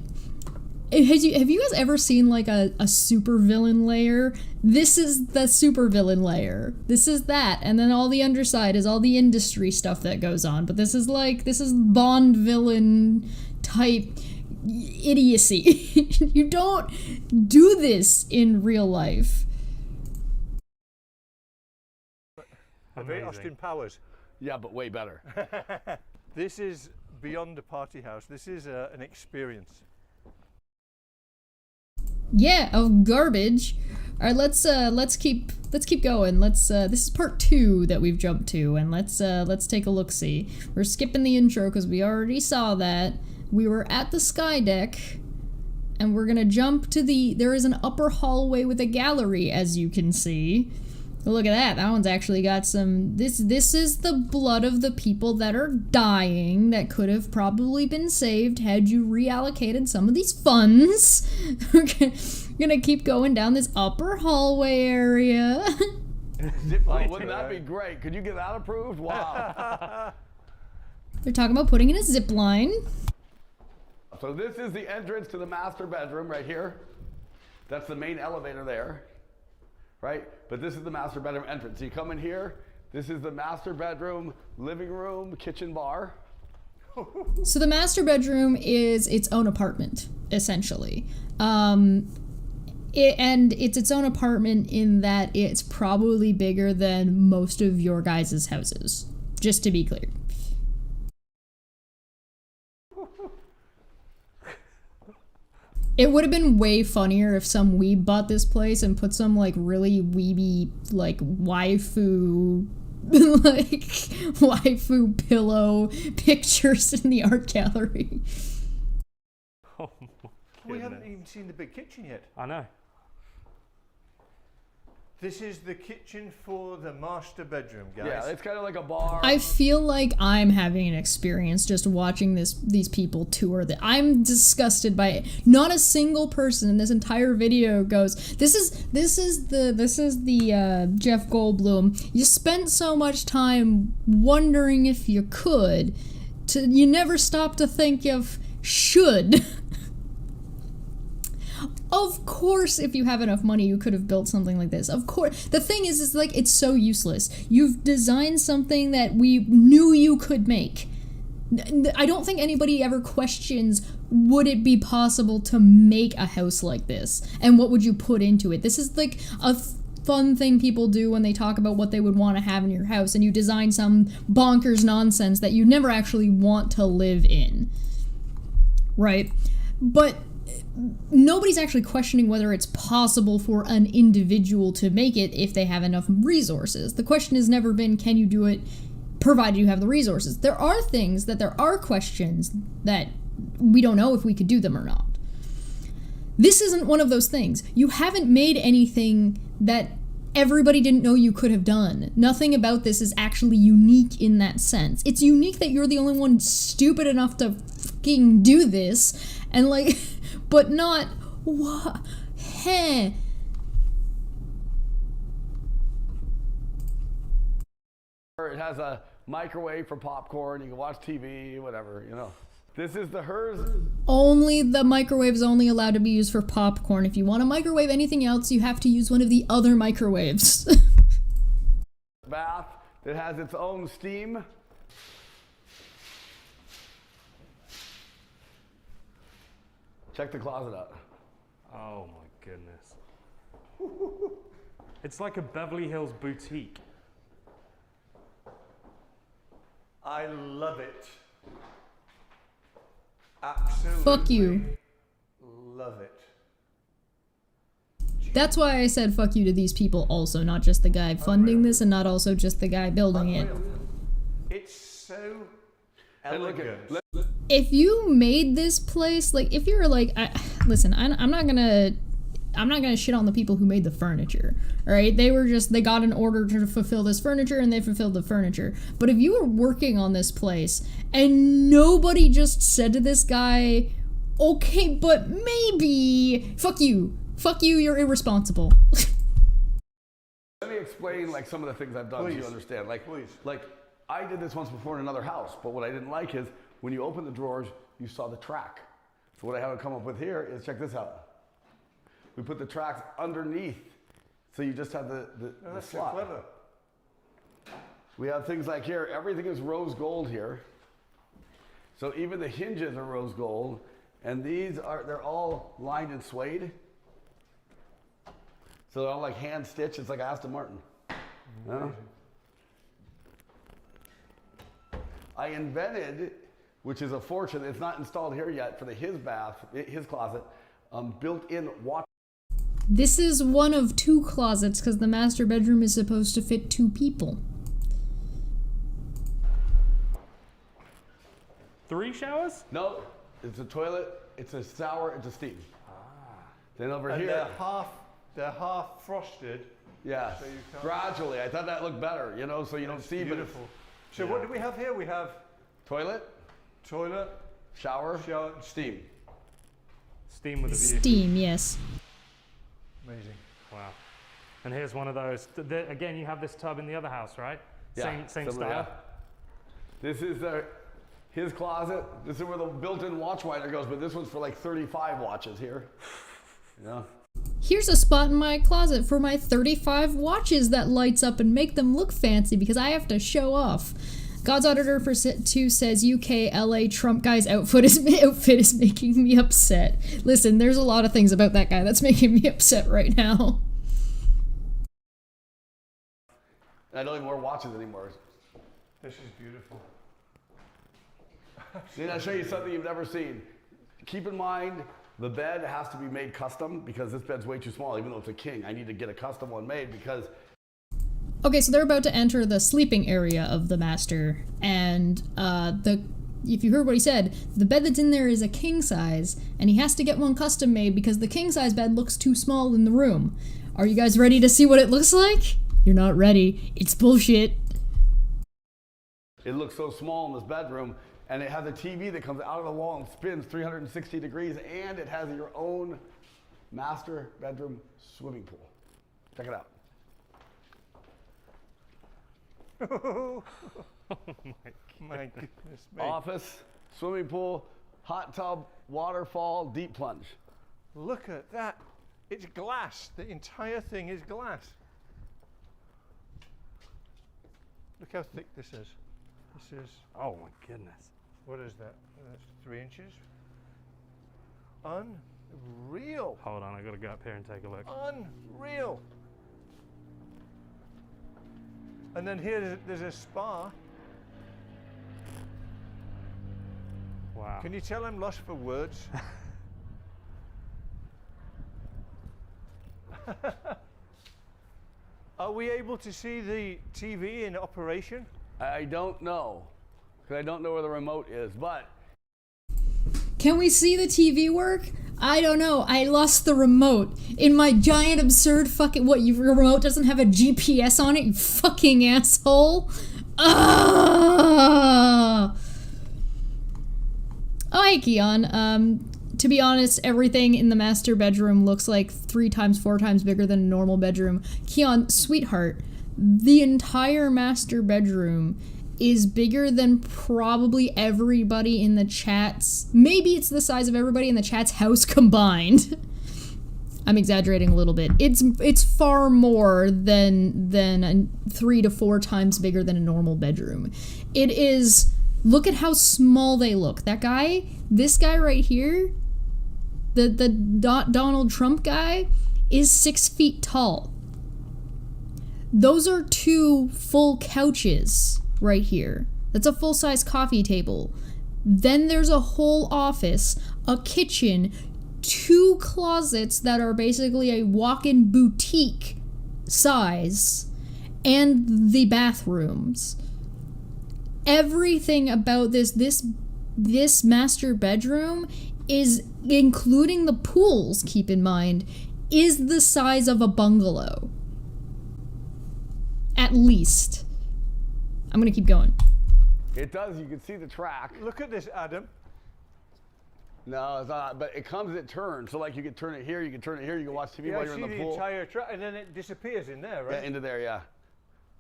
have you guys ever seen like a supervillain layer? This is the supervillain layer. This is that, and then all the underside is all the industry stuff that goes on. But this is Bond villain type idiocy. You don't do this in real life. Very Austin Powers. Yeah, but way better. This is beyond a party house. This is an experience. Yeah, of garbage. All right, let's keep going. This is part 2 that we've jumped to, and let's take a look. See, we're skipping the intro because we already saw that. We were at the sky deck, and we're gonna jump to there is an upper hallway with a gallery, as you can see. Look at that. That one's actually got some... This is the blood of the people that are dying that could have probably been saved had you reallocated some of these funds. We're gonna keep going down this upper hallway area. Oh, wouldn't that be great? Could you get that approved? Wow. They're talking about putting in a zip line. So this is the entrance to the master bedroom right here. That's the main elevator there. Right? But this is the master bedroom entrance. So you come in here, this is the master bedroom, living room, kitchen, bar. So the master bedroom is its own apartment, essentially. And it's its own apartment in that it's probably bigger than most of your guys' houses, just to be clear. It would have been way funnier if some weeb bought this place and put some like really weeby like waifu pillow pictures in the art gallery. Oh my We goodness. haven't even seen the big kitchen yet. I know. This is the kitchen for the master bedroom, guys. Yeah, it's kind of like a bar. I feel like I'm having an experience just watching these people tour. I'm disgusted by it. Not a single person in this entire video goes, this is the Jeff Goldblum. You spent so much time wondering if you could, you never stop to think of should. Of course, if you have enough money, you could have built something like this. Of course. The thing is like, it's so useless. You've designed something that we knew you could make. I don't think anybody ever questions, would it be possible to make a house like this? And what would you put into it? This is like a fun thing people do when they talk about what they would want to have in your house, and you design some bonkers nonsense that you never actually want to live in. Right? But nobody's actually questioning whether it's possible for an individual to make it if they have enough resources. The question has never been, can you do it provided you have the resources? There are things that there are questions that we don't know if we could do them or not. This isn't one of those things. You haven't made anything that everybody didn't know you could have done. Nothing about this is actually unique in that sense. It's unique that you're the only one stupid enough to fucking do this, and like, but not, what, heh. It has a microwave for popcorn, you can watch TV, whatever, you know. This is the hers. Only the microwave is only allowed to be used for popcorn. If you want to microwave anything else, you have to use one of the other microwaves. Bath that has its own steam. Check the closet out. Oh my goodness. It's like a Beverly Hills boutique. I love it. Absolutely. Fuck you. Love it. That's why I said fuck you to these people also, not just the guy funding this and not also just the guy building it. It's so elegant. If you made this place, like, if you're like, listen, I'm not gonna shit on the people who made the furniture, all right? They got an order to fulfill this furniture and they fulfilled the furniture. But if you were working on this place and nobody just said to this guy, okay, but maybe, fuck you, you're irresponsible. Let me explain like some of the things I've done so you understand. Like, I did this once before in another house, but what I didn't like is when you open the drawers, you saw the track. So what I had to come up with here is, check this out. We put the tracks underneath, so you just have the That's slot. so clever. We have things like here, everything is rose gold here. So even the hinges are rose gold, and they're all lined in suede. So they're all like hand stitched, it's like Aston Martin. I invented, which is a fortune, it's not installed here yet, for his bath, his closet, built-in watch. This is one of 2 closets because the master bedroom is supposed to fit 2 people. 3 showers? No, it's a toilet, it's a shower, it's a steam. Then over And here, they're half frosted. yeah, so you can't- gradually. I thought that looked better, you know, so you don't see. Beautiful. But So what do we have here? We have toilet, toilet, shower, shower, steam. Steam with a view. Steam, yes. amazing. Wow. And here's one of those. Again, you have this tub in the other house, right? Yeah, Same similar, style. yeah. This is his closet. This is where the built-in watch winder goes, but this one's for like 35 watches here. Yeah. Here's a spot in my closet for my 35 watches that lights up and make them look fancy because I have to show off. God's Auditor for 2 says UK LA Trump guy's outfit is making me upset. Listen, there's a lot of things about that guy that's making me upset right now. I don't even wear watches anymore. This is beautiful. Then I'll show you something you've never seen. Keep in mind, the bed has to be made custom because this bed's way too small, even though it's a king. I need to get a custom one made because... Okay, so they're about to enter the sleeping area of the master, and if you heard what he said, the bed that's in there is a king size, and he has to get one custom made because the king size bed looks too small in the room. Are you guys ready to see what it looks like? You're not ready. It's bullshit. It looks so small in this bedroom, and it has a TV that comes out of the wall and spins 360 degrees, and it has your own master bedroom swimming pool. Check it out. Oh my goodness me. Office, swimming pool, hot tub, waterfall, deep plunge. Look at that It's glass. The entire thing is glass. Look how thick this is. This is, Oh my goodness. what is that? That's 3 inches. Unreal. Hold on, I gotta go up here and take a look. Unreal. And then here there's a spa. Wow. Can you tell I'm lost for words? Are we able to see the TV in operation? I don't know, because I don't know where the remote is, but Can we see the TV work? I don't know. I lost the remote. In my giant absurd fucking... What, your remote doesn't have a GPS on it, you fucking asshole? Ah! Oh, hey, Keon. To be honest, everything in the master bedroom looks like 3 times, 4 times bigger than a normal bedroom. Keon, sweetheart, the entire master bedroom is bigger than probably everybody in the chat's... Maybe it's the size of everybody in the chat's house combined. I'm exaggerating a little bit. It's far more than 3 to 4 times bigger than a normal bedroom. It is... Look at how small they look. That guy, this guy right here, the Donald Trump guy, is 6 feet tall. Those are 2 full couches right here. That's a full-size coffee table. Then there's a whole office, a kitchen, 2 closets that are basically a walk-in boutique size, and the bathrooms. Everything about this master bedroom is, including the pools, keep in mind, is the size of a bungalow. At least. I'm gonna keep going. it does. You can see the track. Look at this, Adam. No, it's not. But it comes, it turns. So like you can turn it here, you can turn it here, you can watch TV Yeah, while I you're see in the the pool. entire track, and then it disappears in there, Yeah, right? into there, yeah.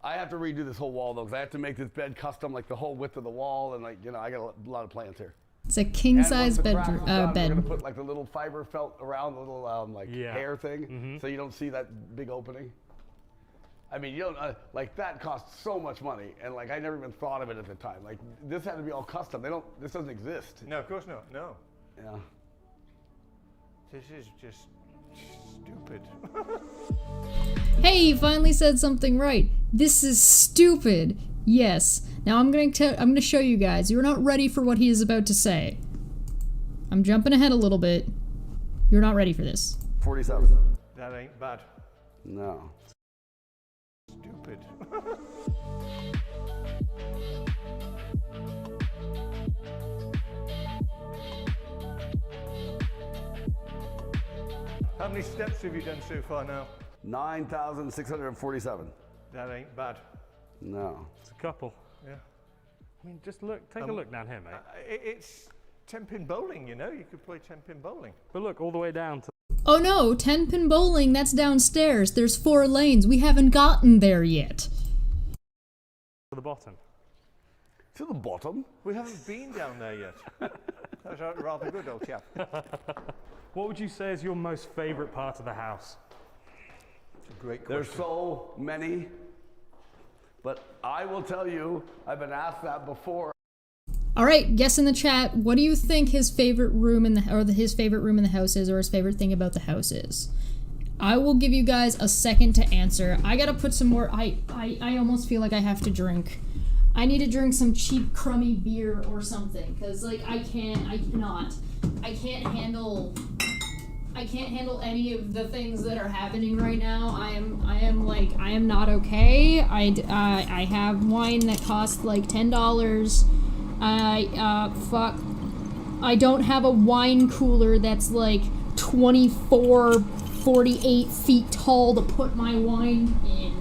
I have to redo this whole wall though, because I have to make this bed custom, like the whole width of the wall, and like, you know, I got a lot of plans here. It's a And king-size once the crack bedroom, is done, We're bed. gonna put like the little fiber felt around the little Yeah. hair thing, so you don't see that big opening. I mean, you don't like that costs so much money, and like I never even thought of it at the time. Like this had to be all custom. This doesn't exist. No, of course not. No. Yeah. This is just stupid. Hey, you finally said something right. This is stupid. Yes. Now I'm gonna show you guys. You're not ready for what he is about to say. I'm jumping ahead a little bit. You're not ready for this. 47. That ain't bad. No. Stupid. How many steps have you done so far now? 9,647. That ain't bad. No. It's a couple. Yeah. I mean, just look, take a look down here, mate. It's 10-pin bowling, you know? You could play 10-pin bowling. But look, all the way down to Oh no, 10-pin bowling, that's downstairs. There's 4 lanes. We haven't gotten there yet. the bottom. To the bottom. We haven't been down there yet. That's rather good, old chap. What would you say is your most favorite part of the house? It's a great There's question. so many, but I will tell you, I've been asked that before. All right, guess in the chat. What do you think his favorite room his favorite room in the house is, or his favorite thing about the house is? I will give you guys a second to answer. I gotta put some more. I almost feel like I have to drink. I need to drink some cheap crummy beer or something, cause like I can't handle any of the things that are happening right now. I am not okay. I have wine that costs like $10. I don't have a wine cooler that's like 48 feet tall to put my wine in.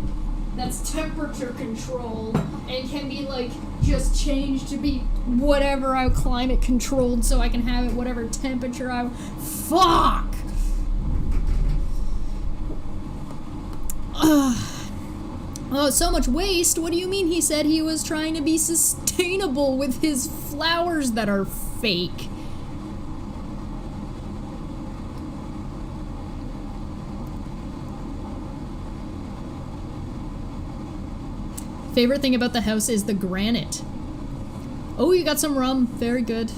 That's temperature controlled and can be like just changed to be whatever I climate controlled so I can have it whatever temperature I fuck. Oh, so much waste. What do you mean he said he was trying to be sustainable with his flowers that are fake? Favorite thing about the house is the granite. Oh, you got some rum. Very good.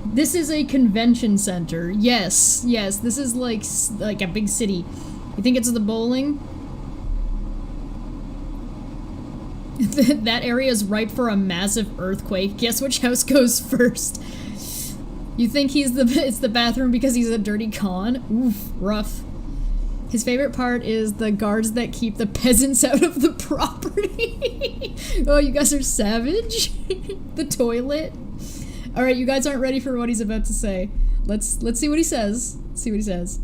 This is a convention center. Yes, yes. This is like a big city. You think it's the bowling? That area is ripe for a massive earthquake. Guess which house goes first? You think it's the bathroom because he's a dirty con? Oof, rough. His favorite part is the guards that keep the peasants out of the property. Oh, you guys are savage. The toilet. All right, you guys aren't ready for what he's about to say. Let's see what he says. See what he says.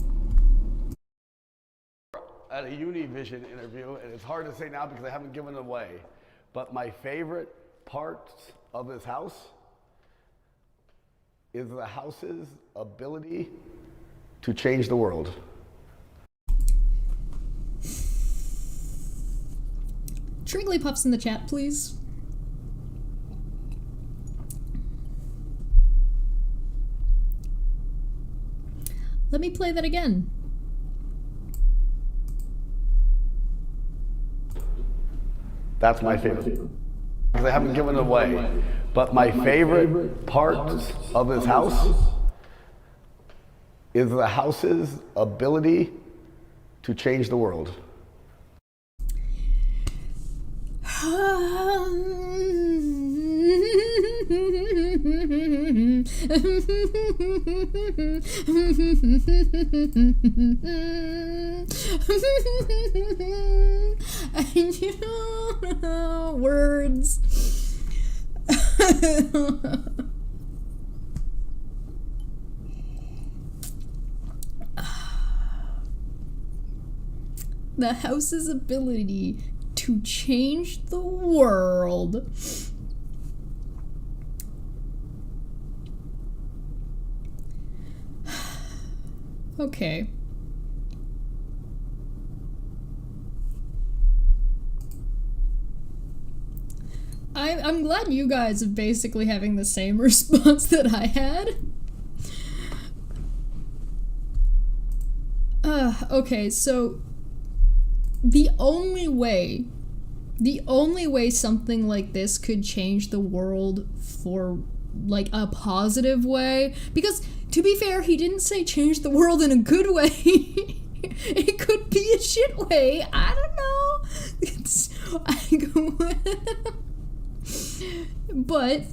At a Univision interview, and it's hard to say now because I haven't given it away, but my favorite parts of this house is the house's ability to change the world. Trigglypuffs in the chat, please. Let me play that again. That's my favorite. Because I haven't given it away. But my favorite parts of this house is the house's ability to change the world. Words. The house's ability to change the world. Okay. I'm glad you guys are basically having the same response that I had. Okay, so the only way something like this could change the world for like a positive way, because to be fair, he didn't say change the world in a good way. It could be a shit way. I don't know. But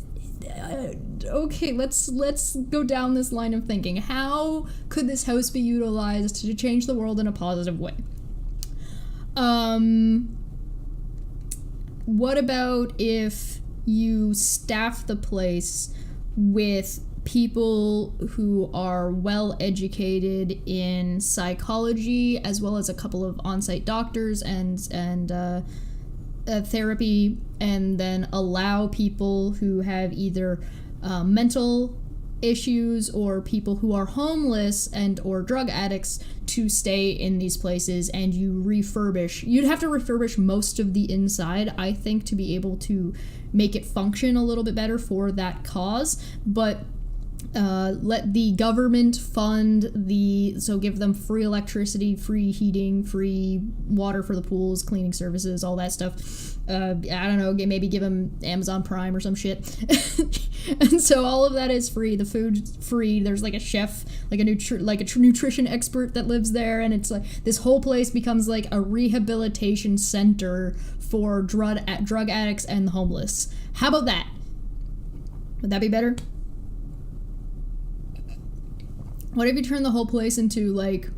okay, let's go down this line of thinking. How could this house be utilized to change the world in a positive way? What about if you staff the place with people who are well educated in psychology, as well as a couple of on-site doctors and therapy, and then allow people who have either mental issues or people who are homeless and or drug addicts to stay in these places, and you'd have to refurbish most of the inside, I think, to be able to make it function a little bit better for that cause. But let the government fund so give them free electricity, free heating, free water for the pools, cleaning services, all that stuff. I don't know, maybe give them Amazon Prime or some shit. And so all of that is free. The food's free. There's like a chef, like a nutrition expert that lives there, and it's like this whole place becomes like a rehabilitation center for drug addicts and the homeless. How about that? Would that be better? What if you turn the whole place into like,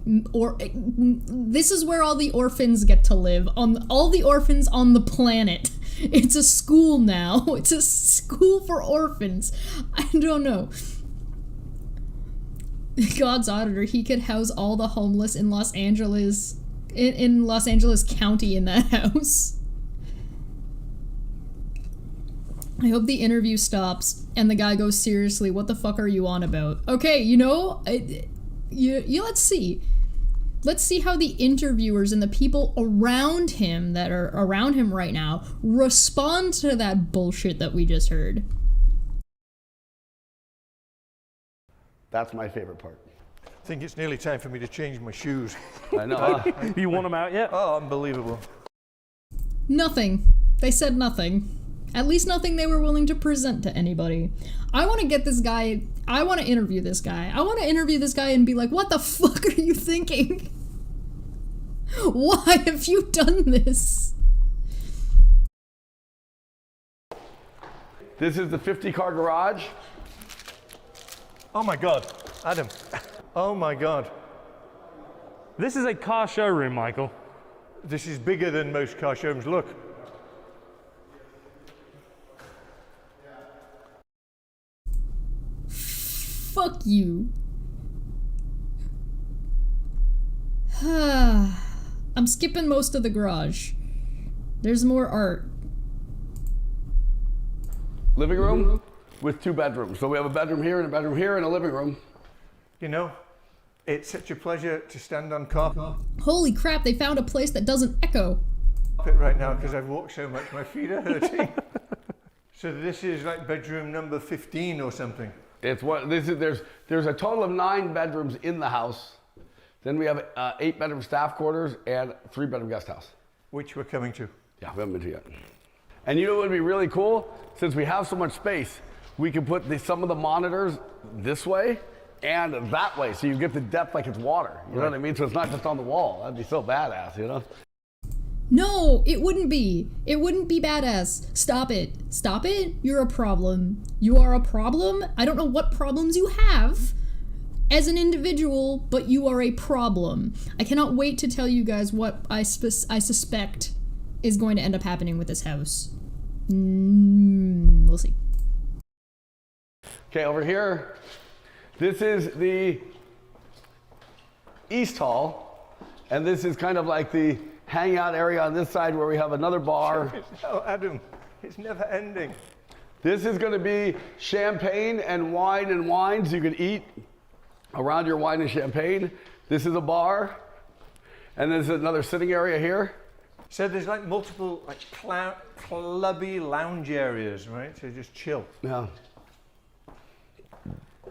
this is where all the orphans get to live, all the orphans on the planet. It's a school now. It's a school for orphans. I don't know. God's auditor, he could house all the homeless in Los Angeles, in Los Angeles County in that house. I hope the interview stops and the guy goes, seriously, what the fuck are you on about? Okay, let's see. Let's see how the interviewers and the people around him that are around him right now respond to that bullshit that we just heard. That's my favorite part. I think it's nearly time for me to change my shoes. I know. You want them out yet? Oh, unbelievable. Nothing. They said nothing. At least nothing they were willing to present to anybody. I want to get this guy, I want to interview this guy. I want to interview this guy and be like, what the fuck are you thinking? Why have you done this? This is the 50-car garage. Oh my God, Adam. Oh my God. This is a car showroom, Michael. This is bigger than most car showrooms. Look. Fuck you. I'm skipping most of the garage. There's more art. Living room with 2 bedrooms. So we have a bedroom here and a bedroom here and a living room. You know, it's such a pleasure to stand on carpet Holy crap, they found a place that doesn't echo. right now because I've walked so much, my feet are hurting. So this is like bedroom number 15 or something. It's what this is. There's a total of 9 bedrooms in the house. Then we have 8-bedroom staff quarters and 3-bedroom guest house. Which we're coming to. Yeah, we haven't been to yet. And you know what would be really cool? Since we have so much space, we can put some of the monitors this way and that way, so you get the depth like it's water. You know what I mean? So it's not just on the wall. That'd be so badass, you know? No, it wouldn't be. It wouldn't be badass. Stop it. Stop it. You're a problem. You are a problem. I don't know what problems you have as an individual, but you are a problem. I cannot wait to tell you guys what I suspect is going to end up happening with this house. We'll see. Okay, over here, this is the East Hall, and this is kind of like the hangout area on this side where we have another bar. Oh, Adam, it's never ending. This is going to be champagne and wines you can eat around your wine and champagne. This is a bar, and there's another sitting area here. So there's like multiple like clubby lounge areas, right? So just chill. Yeah.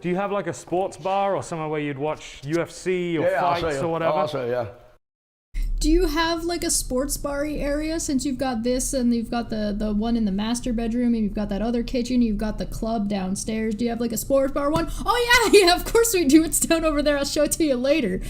Do you have like a sports bar or somewhere where you'd watch UFC or I'll show fights you. or whatever? I'll show you, yeah. Do you have like a sports bar-y area, since you've got this and you've got the one in the master bedroom and you've got that other kitchen, you've got the club downstairs? Do you have like a sports bar one? Oh yeah, of course we do. It's down over there. I'll show it to you later.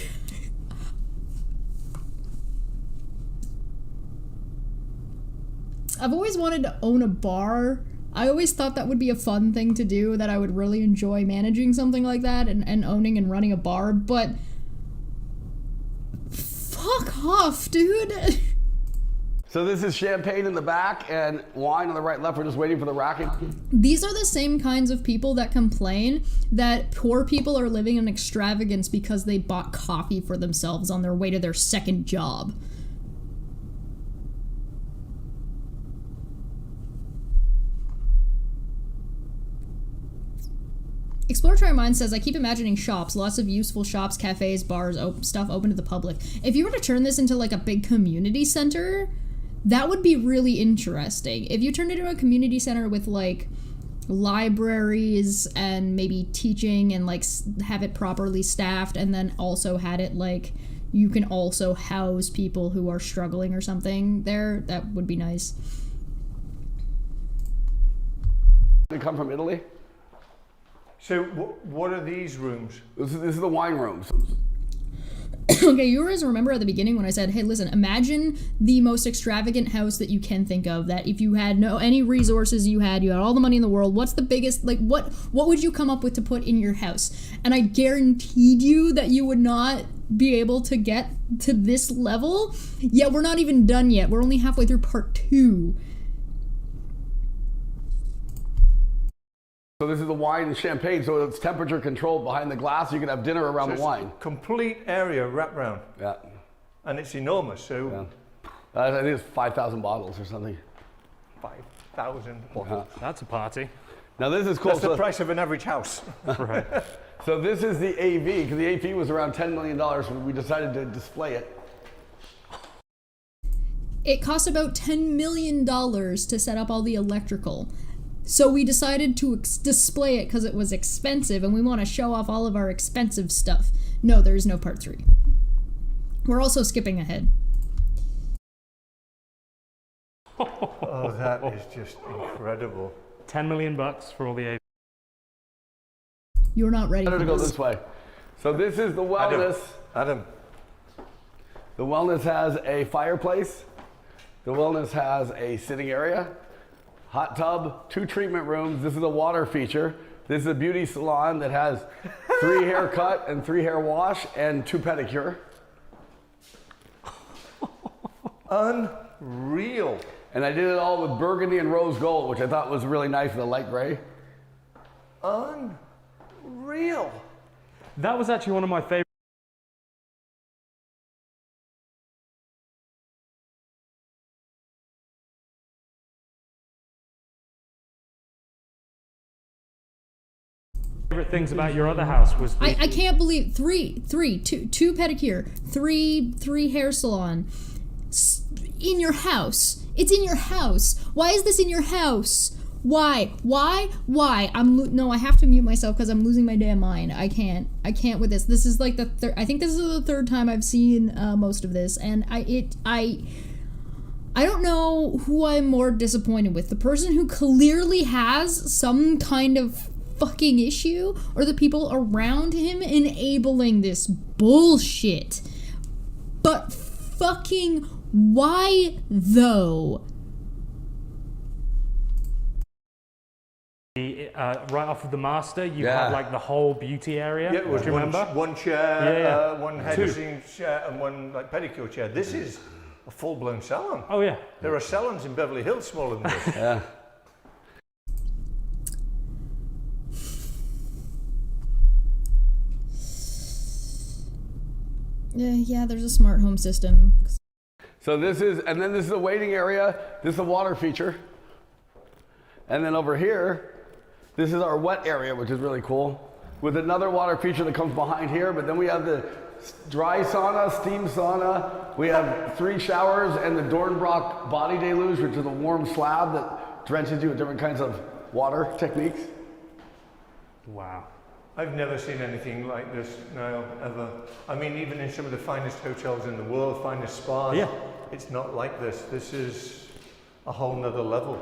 I've always wanted to own a bar. I always thought that would be a fun thing to do, that I would really enjoy managing something like that and owning and running a bar, but fuck off, dude. So this is champagne in the back and wine on the right, left. We're just waiting for the racking. These are the same kinds of people that complain that poor people are living in extravagance because they bought coffee for themselves on their way to their second job. Exploratory Mind says, I keep imagining shops, lots of useful shops, cafes, bars, stuff open to the public. If you were to turn this into like a big community center, that would be really interesting. If you turned it into a community center with like libraries and maybe teaching and like have it properly staffed, and then also had it like you can also house people who are struggling or something there, that would be nice. They come from Italy. So what are these rooms? This is the wine rooms. Okay, you guys remember at the beginning when I said, hey, listen, imagine the most extravagant house that you can think of, that if you had any resources you had all the money in the world, what's the biggest, like, what would you come up with to put in your house? And I guaranteed you that you would not be able to get to this level. Yeah, we're not even done yet. We're only halfway through part 2. So this is the wine and champagne, so it's temperature controlled behind the glass. You can have dinner around the wine. Complete area wrapped round. Yeah. And it's enormous, so... Yeah. I think it's 5,000 bottles or something. 5,000 bottles. That's a party. Now this is cool. That's the price of an average house. Right. So this is the AV, because the AV was around $10 million when we decided to display it. It cost about $10 million to set up all the electrical. So we decided to display it because it was expensive and we want to show off all of our expensive stuff. No, there is no part 3. We're also skipping ahead. Oh, that is just incredible. 10 million bucks for all the AV. You're not ready Better for to go this. this way. So this is the wellness. Adam. The wellness has a fireplace. The wellness has a sitting area, hot tub, 2 treatment rooms. This is a water feature. This is a beauty salon that has 3 haircut and 3 hair wash and 2 pedicure. Unreal. And I did it all with burgundy and rose gold, which I thought was really nice with a light gray. Unreal. That was actually one of my favorite things about your other house was the, I can't believe two pedicure, three hair salon in your house. It's in your house. Why is this in your house? Why? No, I have to mute myself because I'm losing my damn mind. I can't with this. This is like I think this is the 3rd time I've seen most of this, and I don't know who I'm more disappointed with. The person who clearly has some kind of fucking issue, or the people around him enabling this bullshit. But fucking why though? right off of the master, you Yeah. had like the whole beauty area. Yeah, it was do you remember? one chair, Yeah. one hairdressing chair, and one like pedicure chair. This is a full-blown salon. Oh yeah. There are salons in Beverly Hills smaller than this. Yeah. Yeah, there's a smart home system. So this is a waiting area. This is a water feature. And then over here, this is our wet area, which is really cool, with another water feature that comes behind here. But then we have the dry sauna, steam sauna. We have 3 showers and the Dornbrock body deluge, which is a warm slab that drenches you with different kinds of water techniques. Wow. I've never seen anything like this, Niall, ever. I mean, even in some of the finest hotels in the world, finest spas, Yeah. it's not like this. This is a whole nother level.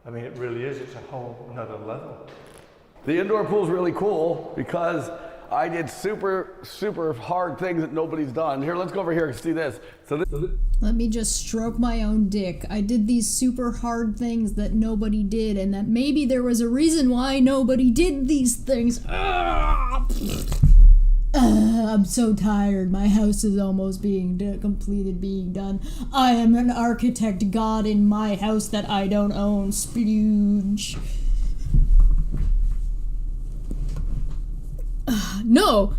I mean, it really is. It's a whole nother level. The indoor pool is really cool because I did super hard things that nobody's done. Here, let's go over here and see this. Let me just stroke my own dick. I did these super hard things that nobody did, and that maybe there was a reason why nobody did these things. I'm so tired. My house is almost being completed, being done. I am an architect god in my house that I don't own. Splooge. No.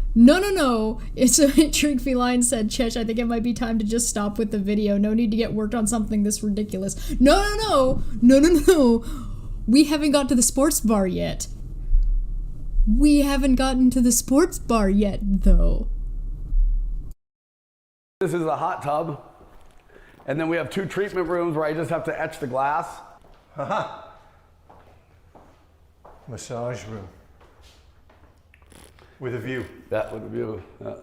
It's a Trick Feline said, Chesh, I think it might be time to just stop with the video. No need to get worked on something this ridiculous. No. We haven't got to the sports bar yet. We haven't gotten to the sports bar yet, though. This is a hot tub. And then we have 2 treatment rooms where I just have to etch the glass. Massage room. With a view. That with a view. Yeah.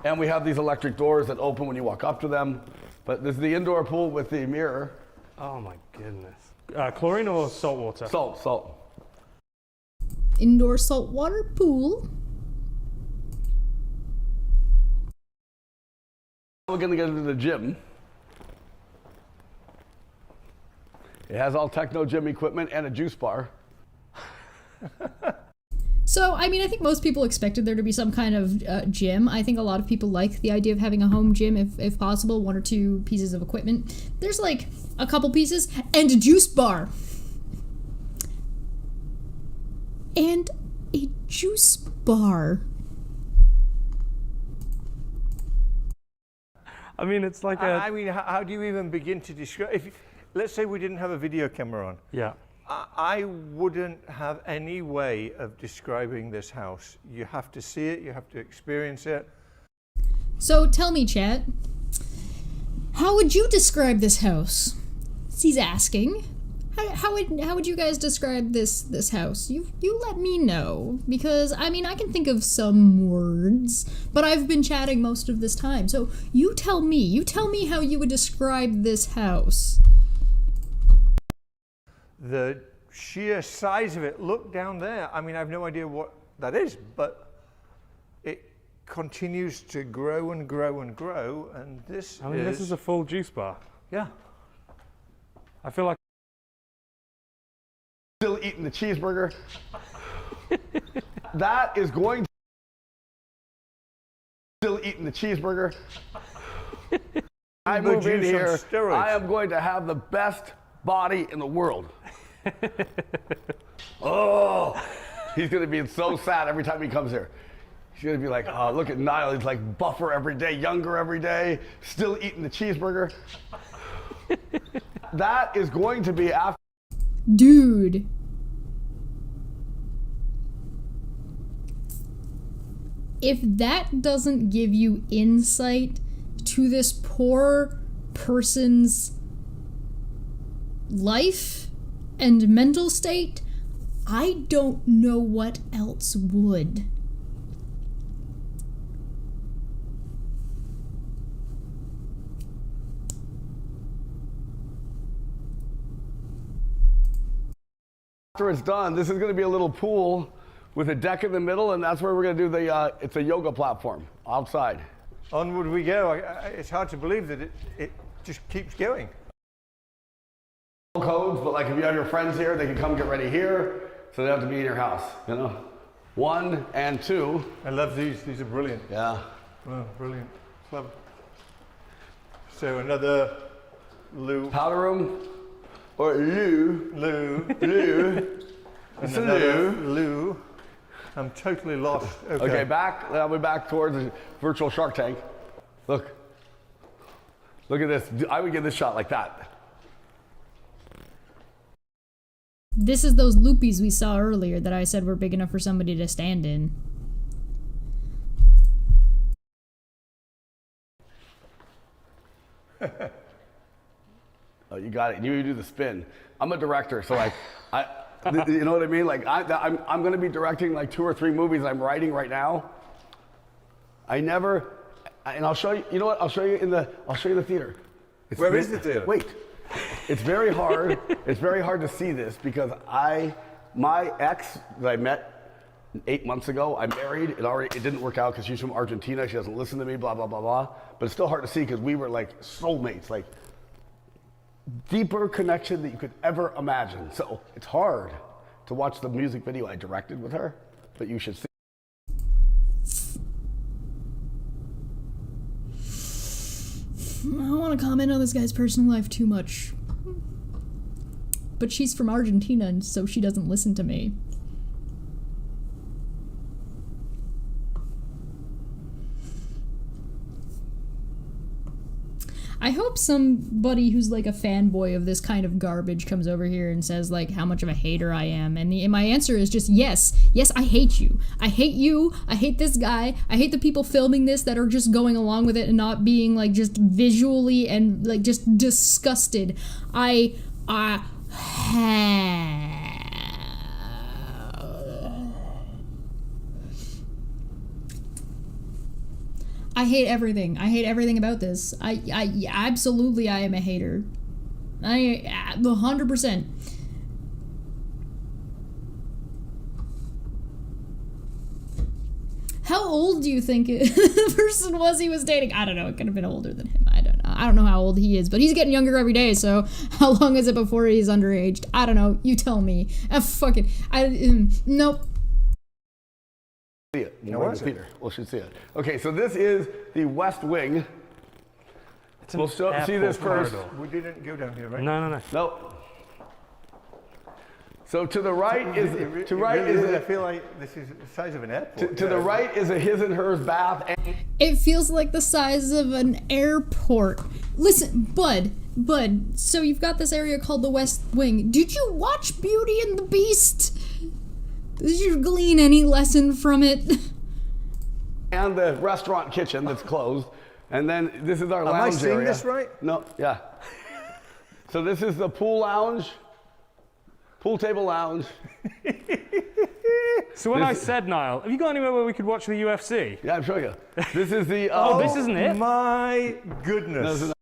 And we have these electric doors that open when you walk up to them. But this is the indoor pool with the mirror. Oh my goodness. Chlorine or salt water? Salt. Indoor saltwater pool. We're gonna get into the gym. It has all techno gym equipment and a juice bar. So, I mean, I think most people expected there to be some kind of gym. I think a lot of people like the idea of having a home gym, if possible, 1 or 2 pieces of equipment. There's like a couple pieces and a juice bar. And a juice bar. I mean, it's like I mean, how do you even begin to describe? Let's say we didn't have a video camera on. Yeah. I wouldn't have any way of describing this house. You have to see it, you have to experience it. So tell me, chat, how would you describe this house? He's asking. How would you guys describe this house? You let me know, because I mean I can think of some words, but I've been chatting most of this time. So you tell me how you would describe this house. The sheer size of it, look down there. I mean, I have no idea what that is, but it continues to grow and grow and grow, and this this is a full juice bar. Yeah. I feel like Still eating the cheeseburger. That is going to still eating the cheeseburger. I move in here, I am going to have the best body in the world. Oh, he's going to be so sad every time he comes here. He's going to be like, oh, look at Niall. He's like buffer every day, younger every day, still eating the cheeseburger. That is going to be after. Dude. If that doesn't give you insight to this poor person's life and mental state, I don't know what else would. After it's done, this is going to be a little pool with a deck in the middle, and that's where we're going to do the, it's a yoga platform outside. Onward we go. It's hard to believe that it just keeps going. Codes, but like if you have your friends here, they can come get ready here, so they don't have to be in your house, you know? 1 and 2. I love these. These are brilliant. Yeah. Oh, brilliant. Clever. So another loo. Powder room, or loo. Loo. Loo. It's a Another loo. loo. I'm totally lost. Okay, back. I'll be back towards the virtual Shark Tank. Look. Look at this. I would get this shot like that. This is those loopies we saw earlier that I said were big enough for somebody to stand in. Oh, you got it. You do the spin. I'm a director, so like, you know what I mean? Like, I'm going to be directing like 2 or 3 movies I'm writing right now. And I'll show you. You know what? I'll show you the theater. Where is the theater? Wait. It's very hard. It's very hard to see this because my ex that I met 8 months ago, I married. It didn't work out because she's from Argentina. She doesn't listen to me. Blah blah blah blah. But it's still hard to see because we were like soulmates, like deeper connection that you could ever imagine. So it's hard to watch the music video I directed with her, but you should see. I don't want to comment on this guy's personal life too much. But she's from Argentina, and so she doesn't listen to me. I hope somebody who's like a fanboy of this kind of garbage comes over here and says like how much of a hater I am, and my answer is just yes, I hate you. I hate you. I hate this guy. I hate the people filming this that are just going along with it and not being like just visually and like just disgusted. I hate everything. I hate everything about this. I absolutely I am a hater. 100%. How old do you think the person was he was dating? I don't know. It could have been older than him. I don't know. I don't know how old he is, but he's getting younger every day. So how long is it before he's underaged? I don't know. You tell me. Nope. See it. We'll should see it. Okay, so this is the West Wing. We'll see this first. We didn't go down here, right? No. Nope. So to the right I feel like this is the size of an airport. To the right is a his and hers bath. It feels like the size of an airport. Listen, Bud, so you've got this area called the West Wing. Did you watch Beauty and the Beast? Did you glean any lesson from it? And the restaurant kitchen that's closed. And then this is our lounge area. Am I seeing this right? No, yeah. So this is the pool lounge. pool table lounge. So when I said, Niall, have you got anywhere where we could watch the UFC? Yeah, I'm showing you. This is the. Oh, this isn't it? My goodness.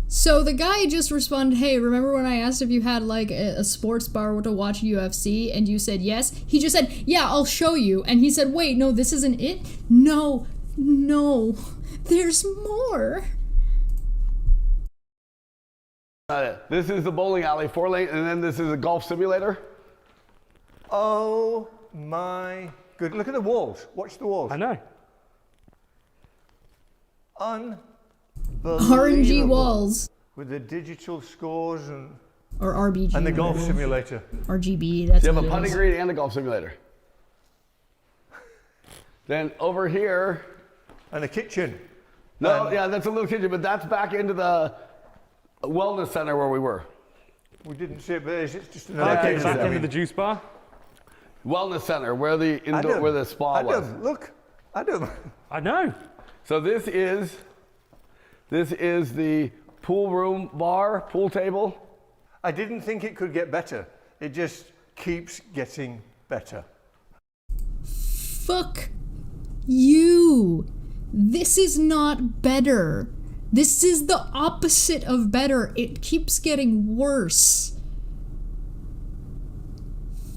So the guy just responded, hey, remember when I asked if you had like a sports bar to watch UFC and you said yes? He just said, yeah, I'll show you. And he said, wait, no, this isn't it? No, there's more. This is the bowling alley, 4-lane, and then this is a golf simulator. Oh my good. Look at the walls. Watch the walls. I know. Unbelievable. RNG walls. With the digital scores and RBG. the golf simulator. RGB, that's You have what a it putting is. green and a golf simulator. Then over here. And a kitchen. No, yeah, that's a little kitchen, but that's back into the wellness center where we were. We didn't see it, but it's just another Okay, kitchen. Back I into mean, the juice bar. Wellness center where the indoor, Adam, where the spa was. Adam, look. Adam. I know. So this is the pool room bar, pool table. I didn't think it could get better. It just keeps getting better. Fuck you. This is not better. This is the opposite of better. It keeps getting worse.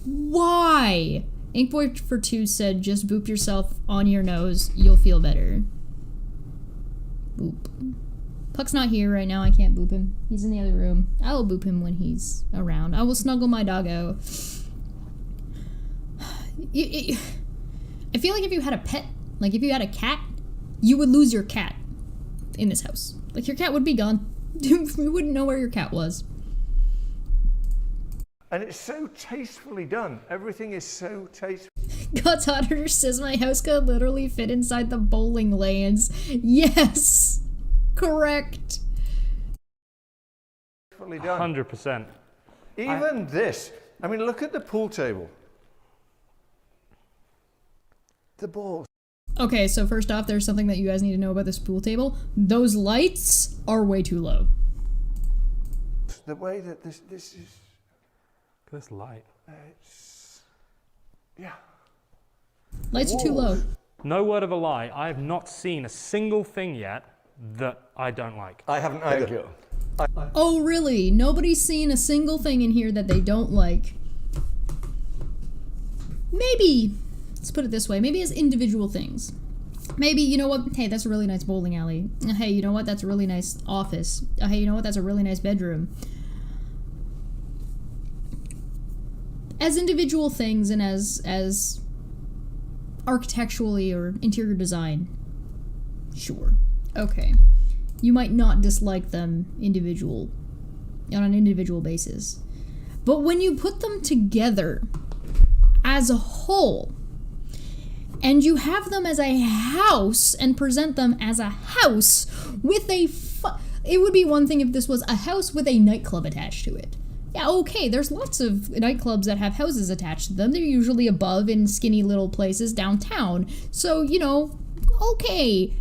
Why? Inkboy for 2 said, just boop yourself on your nose. You'll feel better. Boop. Puck's not here right now. I can't boop him. He's in the other room. I will boop him when he's around. I will snuggle my doggo. I feel like if you had a pet, like if you had a cat, you would lose your cat in this house. Like your cat would be gone. You wouldn't know where your cat was. And it's so tastefully done. Everything is so tasteful. God's Auditor says my house could literally fit inside the bowling lanes. Yes! Correct. Tastefully done. 100%. Even this. I mean, look at the pool table. The balls. Okay, so first off, there's something that you guys need to know about this pool table. Those lights are way too low. The way that this is. Look at this light. It's. Yeah. Lights are too low. No word of a lie. I have not seen a single thing yet that I don't like. I haven't either. Thank you. Oh, really? Nobody's seen a single thing in here that they don't like. Maybe, let's put it this way, maybe as individual things. Maybe, you know what, hey, that's a really nice bowling alley. Hey, you know what, that's a really nice office. Hey, you know what, that's a really nice bedroom. As individual things and as architecturally or interior design, sure, okay. You might not dislike them on an individual basis. But when you put them together as a whole, and you have them as a house and present them as a house with it would be one thing if this was a house with a nightclub attached to it. Yeah, okay, there's lots of nightclubs that have houses attached to them. They're usually above in skinny little places downtown. So, you know, okay.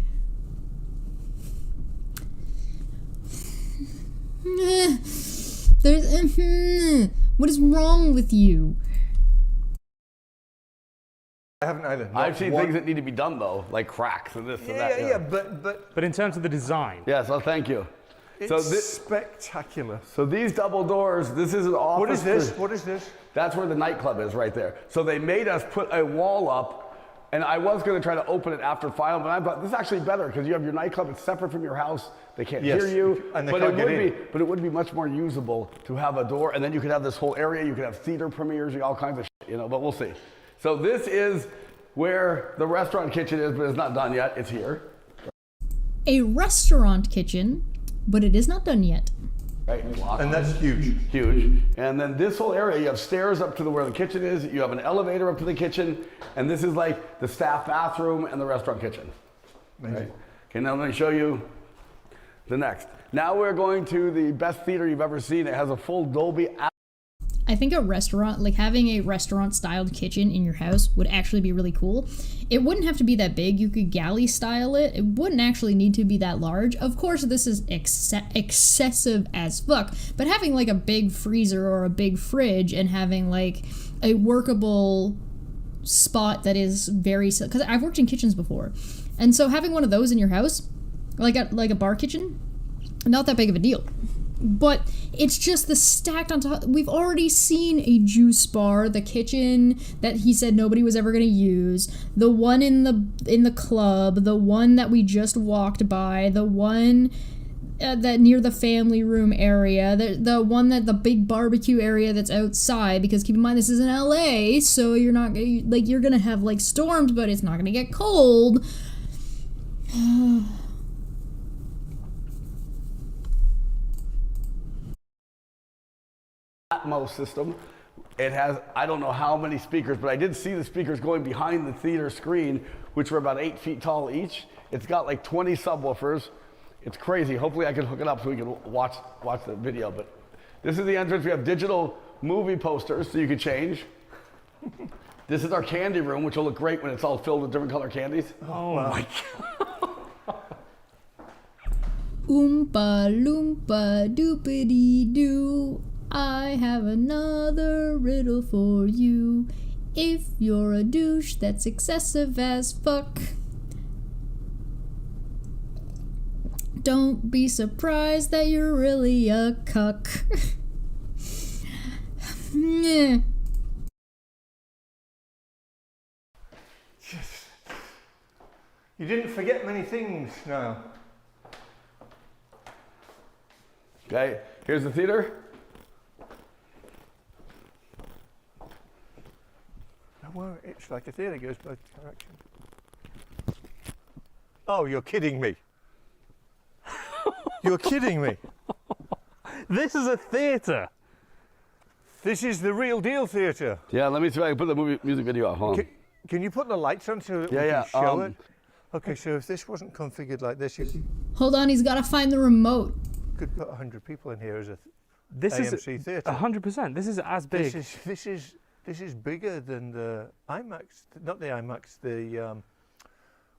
What is wrong with you? I haven't either. I've seen things that need to be done though, like cracks and this and that. Yeah, but But in terms of the design, Yes, well, thank you. it's spectacular. So these double doors, this is an office. What is this? for- What is this? That's where the nightclub is right there. So they made us put a wall up, and I was going to try to open it after final, but I thought this is actually better because you have your nightclub, it's separate from your house. They can't Yes, hear you, and they but can't it get would in. but it would be much more usable to have a door, and then you could have this whole area. You could have theater premieres, all kinds of shit, you know. But we'll see. So this is where the restaurant kitchen is, but it's not done yet. It's here. A restaurant kitchen, but it is not done yet. Right, And that's huge. huge. And then this whole area, you have stairs up to where the kitchen is, you have an elevator up to the kitchen, and this is like the staff bathroom and the restaurant kitchen. Right? Okay, now let me show you the next. Now we're going to the best theater you've ever seen. It has a full Dolby. I think a restaurant, like having a restaurant-styled kitchen in your house would actually be really cool. It wouldn't have to be that big. You could galley style it. It wouldn't actually need to be that large. Of course, this is excessive as fuck, but having like a big freezer or a big fridge and having like a workable spot that is very, because I've worked in kitchens before, and so having one of those in your house, like a bar kitchen, not that big of a deal. But it's just the stacked on top. We've already seen a juice bar, the kitchen that he said nobody was ever going to use, the one in the club, the one that we just walked by, the one that near the family room area, the one that the big barbecue area that's outside, because keep in mind this is in LA, so you're not like, you're gonna have like storms, but it's not gonna get cold. Atmos system. It has, I don't know how many speakers, but I did see the speakers going behind the theater screen, which were about 8 feet tall each. It's got like 20 subwoofers. It's crazy. Hopefully I can hook it up so we can watch the video. But this is the entrance. We have digital movie posters so you can change. This is our candy room, which will look great when it's all filled with different color candies. Oh wow. My God. Oompa loompa doopity doo. I have another riddle for you. If you're a douche that's excessive as fuck, don't be surprised that you're really a cuck. Meh. You didn't forget many things now. Okay, here's the theater. Well, it's like a theatre, goes both directions. Oh, you're kidding me. You're kidding me. This is a theatre. This is the real deal theatre. Yeah, let me see if I can put the music video on. Hold on. Can you put the lights on so that we Yeah, can show yeah, it? Okay, so if this wasn't configured like this, you Hold on, he's gotta find the remote. could put 100 people in here as a This AMC is theatre. 100%. This is as big. This is bigger than the IMAX, not the IMAX, the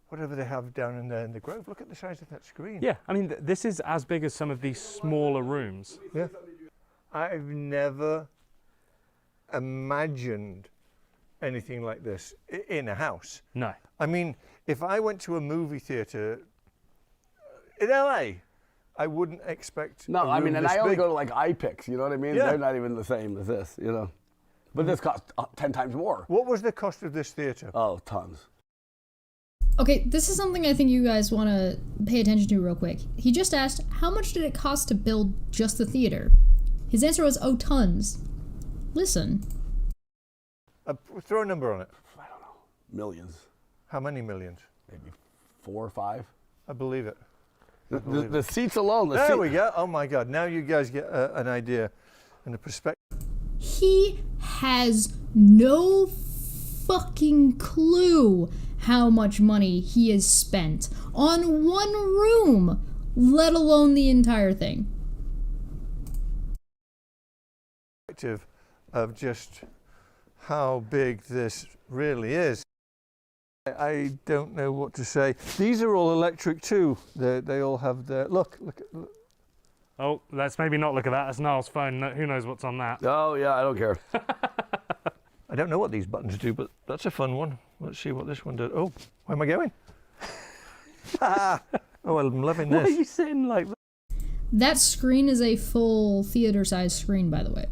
whatever they have down in the Grove. Look at the size of that screen. Yeah, I mean, this is as big as some of these smaller rooms. Yeah. I've never imagined anything like this in a house. No. I mean, if I went to a movie theatre in LA, I wouldn't expect. No, I mean, and I only go to like iPix, you know what I mean? Yeah. They're not even the same as this, you know? But this costs 10 times more. What was the cost of this theatre? Oh, tons. Okay, this is something I think you guys want to pay attention to real quick. He just asked, how much did it cost to build just the theater? His answer was, oh, tons. Listen. Throw a number on it. I don't know. Millions. How many millions? Maybe 4 or 5. I believe it. The seats alone. There we go. Oh my God. Now you guys get an idea and a perspective. He has no fucking clue how much money he has spent on one room, let alone the entire thing. Of just how big this really is. I don't know what to say. These are all electric too. They all have their look. Oh, let's maybe not look at that. That's Niall's phone. Who knows what's on that? Oh, yeah, I don't care. I don't know what these buttons do, but that's a fun one. Let's see what this one does. Oh, where am I going? Oh, I'm loving this. Why are you sitting like that? That screen is a full theater-sized screen, by the way.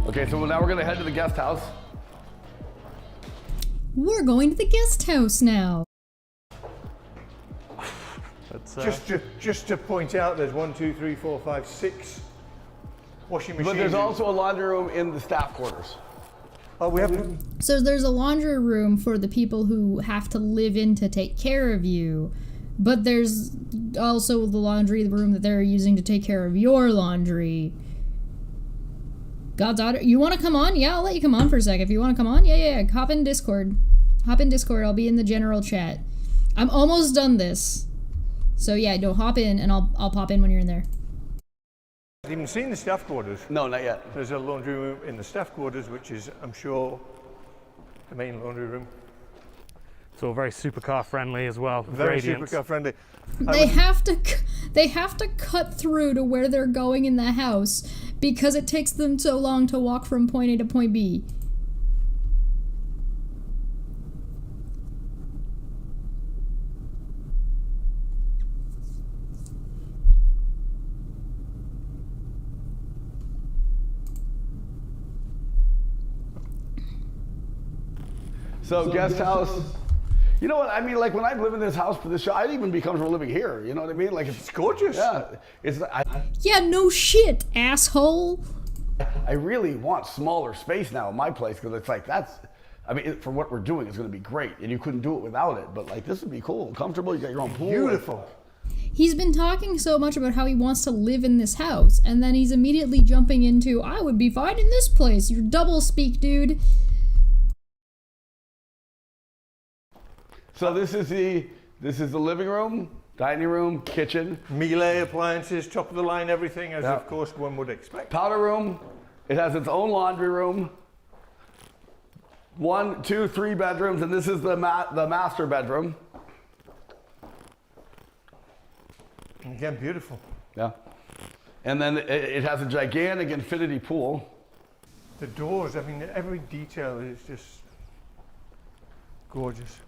Okay, so now we're going to head to the guest house. We're going to the guest house now. Just to point out, there's 1, 2, 3, 4, 5, 6 washing machines. But there's also a laundry room in the staff quarters. Oh, we have. So there's a laundry room for the people who have to live in to take care of you, but there's also the laundry room that they're using to take care of your laundry. God's daughter, you want to come on? Yeah, I'll let you come on for a sec. If you want to come on, yeah. Hop in Discord. I'll be in the general chat. I'm almost done this. So yeah, no, hop in, and I'll pop in when you're in there. Haven't even seen the staff quarters. No, not yet. There's a laundry room in the staff quarters, which is, I'm sure, the main laundry room. It's all very supercar friendly as well. Very Gradients. supercar friendly. They have to cut through to where they're going in the house because it takes them so long to walk from point A to point B. So guest house. You know what I mean? Like when I live in this house for this show, I'd even be comfortable living here. You know what I mean? Like It's gorgeous. yeah, it's. Yeah, no shit, asshole. I really want smaller space now in my place because it's like that's. I mean, for what we're doing, it's going to be great, and you couldn't do it without it. But like this would be cool, comfortable. You got your own pool. Beautiful. He's been talking so much about how he wants to live in this house, and then he's immediately jumping into, I would be fine in this place. You're double speak, dude. So this is the living room, dining room, kitchen, Miele appliances, top of the line, everything, as Yeah. of course one would expect. powder room. It has its own laundry room. 1, 2, 3 bedrooms, and this is the master bedroom. Again, beautiful. Yeah. And then it has a gigantic infinity pool. The doors, I mean, every detail is just gorgeous.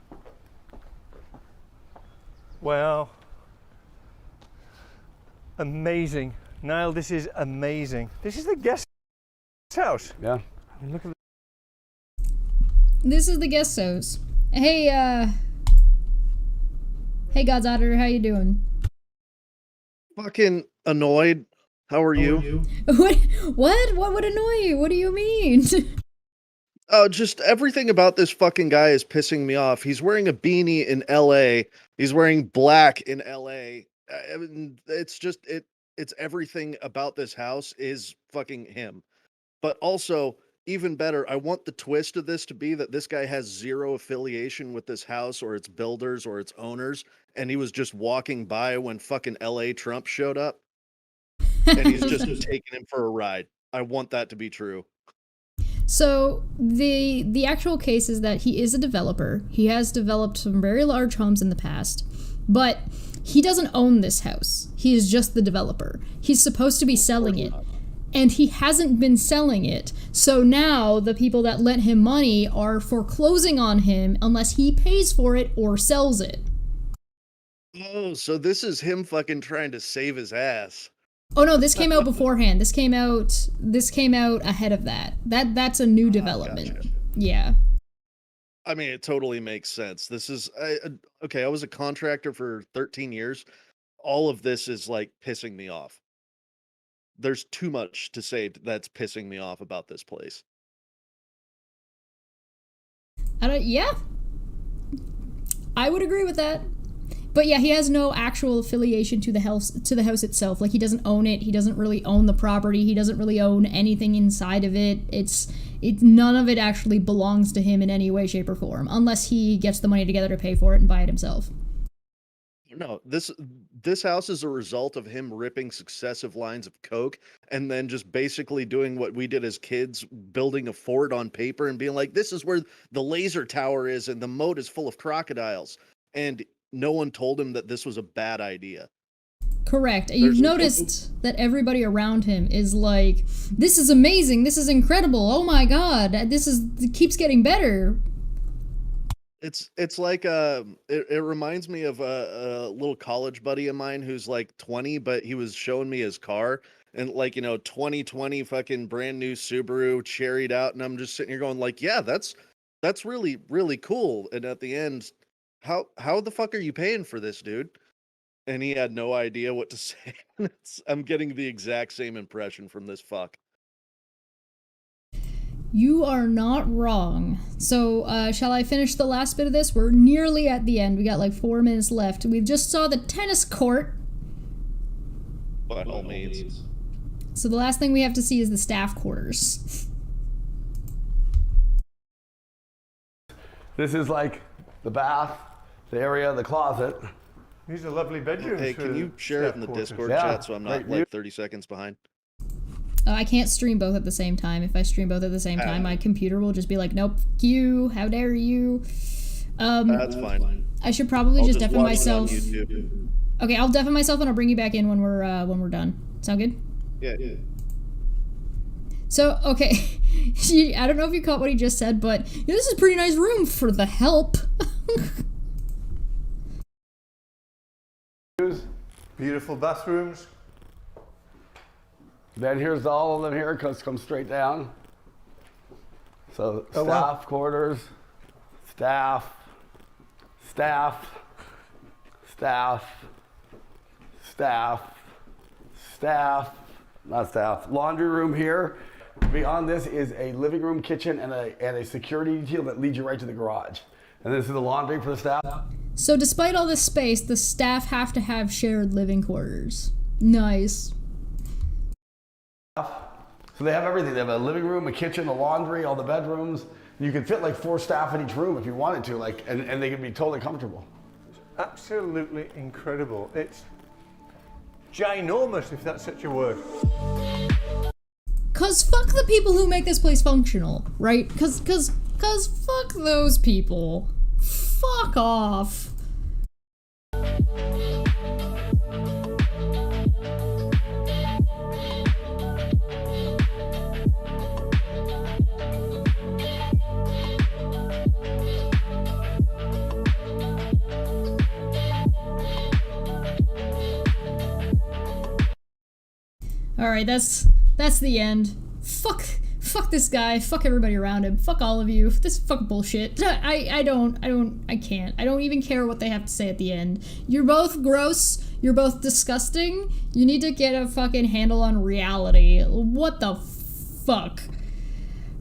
Well, amazing. Niall, this is amazing. This is the guest house. Yeah. I mean, look at This is the guest house. Hey, hey, God's Auditor, how you doing? Fucking annoyed. How are you? What would annoy you? What do you mean? Just everything about this fucking guy is pissing me off. He's wearing a beanie in LA. He's wearing black in LA. I mean, it's just it's everything about this house is fucking him. But also, even better, I want the twist of this to be that this guy has zero affiliation with this house or its builders or its owners, and he was just walking by when fucking LA Trump showed up. And he's just taking him for a ride. I want that to be true. So the actual case is that he is a developer. He has developed some very large homes in the past, but he doesn't own this house. He is just the developer. He's supposed to be selling it, and he hasn't been selling it. So now the people that lent him money are foreclosing on him unless he pays for it or sells it. Oh, so this is him fucking trying to save his ass. Oh no, this came out beforehand. This came out ahead of that. That's a new development. Gotcha. Yeah. I mean, it totally makes sense. This is okay. I was a contractor for 13 years. All of this is like pissing me off. There's too much to say that's pissing me off about this place. Yeah. I would agree with that. But yeah, he has no actual affiliation to the house itself. Like, he doesn't own it. He doesn't really own the property. He doesn't really own anything inside of it. It's none of it actually belongs to him in any way, shape, or form, unless he gets the money together to pay for it and buy it himself. No, this house is a result of him ripping successive lines of coke and then just basically doing what we did as kids, building a fort on paper and being like, this is where the laser tower is and the moat is full of crocodiles. And no one told him that this was a bad idea. Correct. You've noticed that everybody around him is like, this is amazing, this is incredible, oh my god, it keeps getting better. It's like it reminds me of a little college buddy of mine who's like 20, but he was showing me his car and like, 2020 fucking brand new Subaru cherried out, and I'm just sitting here going like, yeah, that's really, really cool. And at the end, how the fuck are you paying for this, dude? And he had no idea what to say. I'm getting the exact same impression from this fuck. You are not wrong. So, shall I finish the last bit of this? We're nearly at the end. We got like 4 minutes left. We just saw the tennis court. By all means. So the last thing we have to see is the staff quarters. This is like the bath, the area, the closet. These are lovely bedrooms. Hey, can you share it in the quarters. Discord Yeah, chat so I'm not great like view. 30 seconds behind? I can't stream both at the same time. If I stream both at the same time, my computer will just be like, nope, you, how dare you. That's fine. I should probably I'll just just deafen watch it on myself. YouTube. Okay, I'll deafen myself and I'll bring you back in when we're done. Sound good? Yeah. So, okay, I don't know if you caught what he just said, but this is a pretty nice room for the help. Beautiful bathrooms. Then here's all of them here, because come straight down. So Oh, staff wow. quarters, staff, staff, staff, staff, staff, not staff. Laundry room here. Beyond this is a living room, kitchen, and a security detail that leads you right to the garage. And this is the laundry for the staff. So despite all this space, the staff have to have shared living quarters. Nice. So they have everything. They have a living room, a kitchen, a laundry, all the bedrooms. You can fit like 4 staff in each room if you wanted to, like, and they can be totally comfortable. Absolutely incredible. It's ginormous, if that's such a word. Cause fuck the people who make this place functional, right? Cause fuck those people. Fuck off. Alright, that's the end. Fuck this guy, fuck everybody around him, fuck all of you, this is fucking bullshit. I can't. I don't even care what they have to say at the end. You're both gross, you're both disgusting, you need to get a fucking handle on reality. What the fuck?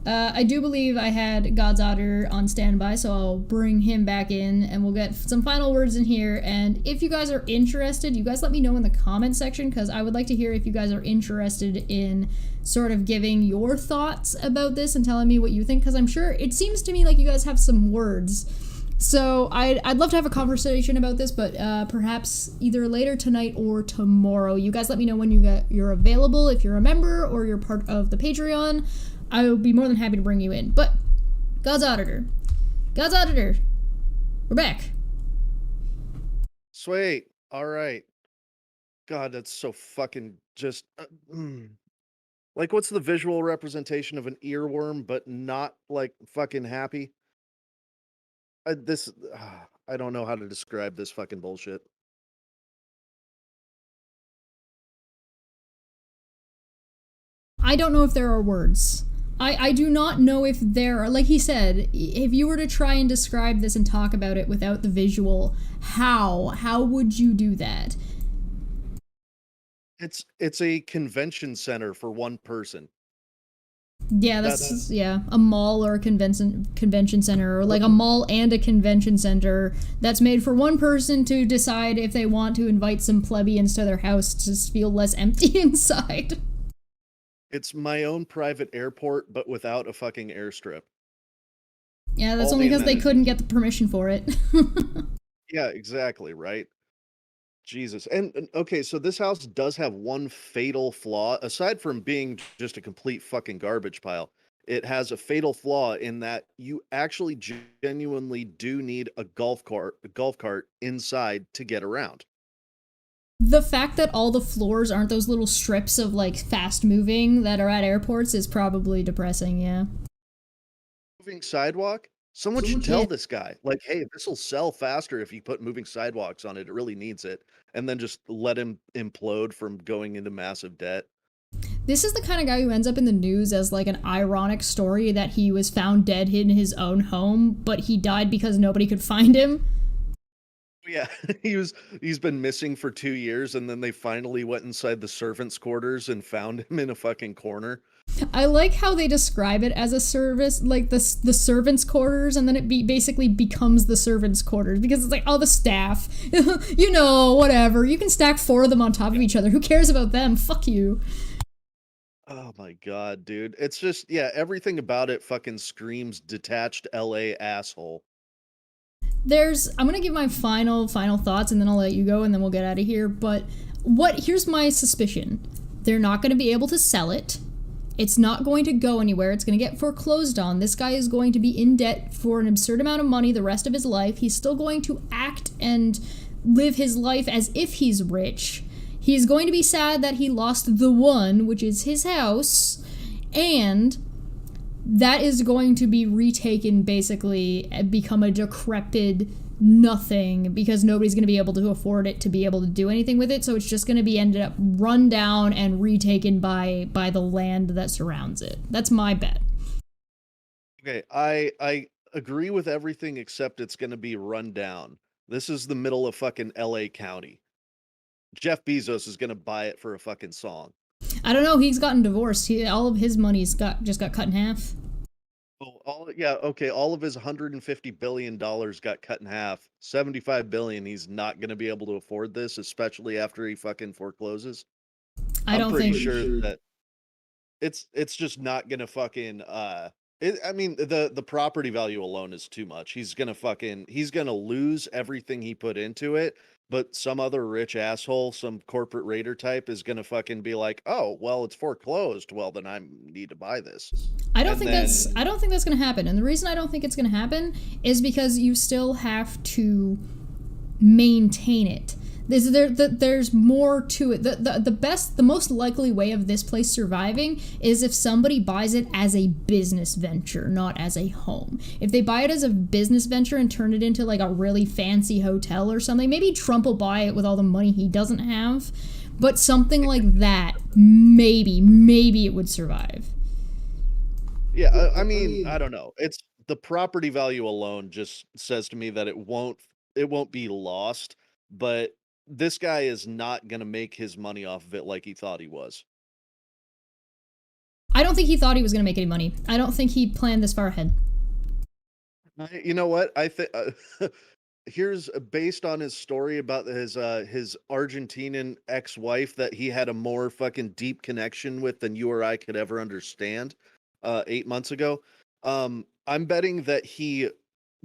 I do believe I had God's Otter on standby, so I'll bring him back in and we'll get some final words in here. And if you guys are interested, you guys let me know in the comment section, because I would like to hear if you guys are interested in sort of giving your thoughts about this and telling me what you think, because I'm sure it seems to me like you guys have some words. So I'd love to have a conversation about this, but perhaps either later tonight or tomorrow. You guys let me know when you're available, if you're a member or you're part of the Patreon. I will be more than happy to bring you in. But God's Auditor, we're back. Sweet. All right. God, that's so fucking just. Like, what's the visual representation of an earworm, but not like fucking happy? I don't know how to describe this fucking bullshit. I don't know if there are words. I do not know if there are, like he said, if you were to try and describe this and talk about it without the visual, how would you do that? It's a convention center for one person. Yeah, that's a mall or a convention center, or like a mall and a convention center that's made for one person to decide if they want to invite some plebeians to their house to just feel less empty inside. It's my own private airport, but without a fucking airstrip. Yeah, that's All only the because they couldn't get the permission for it. Yeah, exactly, right? Jesus. And okay, so this house does have one fatal flaw, aside from being just a complete fucking garbage pile. It has a fatal flaw in that you actually genuinely do need a golf cart inside to get around. The fact that all the floors aren't those little strips of, like, fast moving that are at airports is probably depressing, yeah. Moving sidewalk? Someone should tell this guy, like, hey, this will sell faster if you put moving sidewalks on it. It really needs it. And then just let him implode from going into massive debt. This is the kind of guy who ends up in the news as, like, an ironic story that he was found dead in his own home, but he died because nobody could find him. Yeah, he's been missing for 2 years, and then they finally went inside the servants' quarters and found him in a fucking corner. I like how they describe it as a service, like the servants' quarters, and then it basically becomes the servants' quarters, because it's like, oh, the staff, you know, whatever. You can stack 4 of them on top of each other. Who cares about them? Fuck you. Oh my god, dude. It's just, yeah, everything about it fucking screams detached LA asshole. I'm gonna give my final thoughts, and then I'll let you go, and then we'll get out of here. But here's my suspicion: they're not gonna be able to sell it. It's not going to go anywhere. It's going to get foreclosed on. This guy is going to be in debt for an absurd amount of money the rest of his life. He's still going to act and live his life as if he's rich. He's going to be sad that he lost the one, which is his house, and that is going to be retaken, basically, and become a decrepit nothing, because nobody's going to be able to afford it to be able to do anything with it. So it's just going to be ended up run down and retaken by the land that surrounds it. That's my bet. Okay, I agree with everything except it's going to be run down. This is the middle of fucking LA County. Jeff Bezos is going to buy it for a fucking song. I don't know. He's gotten divorced. All of his money's just got cut in half. Oh, all of his $150 billion got cut in half. $75 billion, he's not going to be able to afford this, especially after he fucking forecloses. I'm pretty sure that it's just not going to fucking I mean, the property value alone is too much. He's going to lose everything he put into it, but some other rich asshole, some corporate raider type is going to fucking be like, "Oh, well, it's foreclosed. Well, then I need to buy this." I don't think that's going to happen. And the reason I don't think it's going to happen is because you still have to maintain it. There's more to it. The most likely way of this place surviving is if somebody buys it as a business venture, not as a home. If they buy it as a business venture and turn it into like a really fancy hotel or something, maybe Trump will buy it with all the money he doesn't have, but something like that, maybe it would survive. Yeah, I mean, I don't know. It's the property value alone just says to me that it won't be lost, but this guy is not going to make his money off of it like he thought he was. I don't think he thought he was going to make any money. I don't think he planned this far ahead. You know what? I think here's based on his story about his Argentinian ex-wife that he had a more fucking deep connection with than you or I could ever understand 8 months ago. I'm betting that he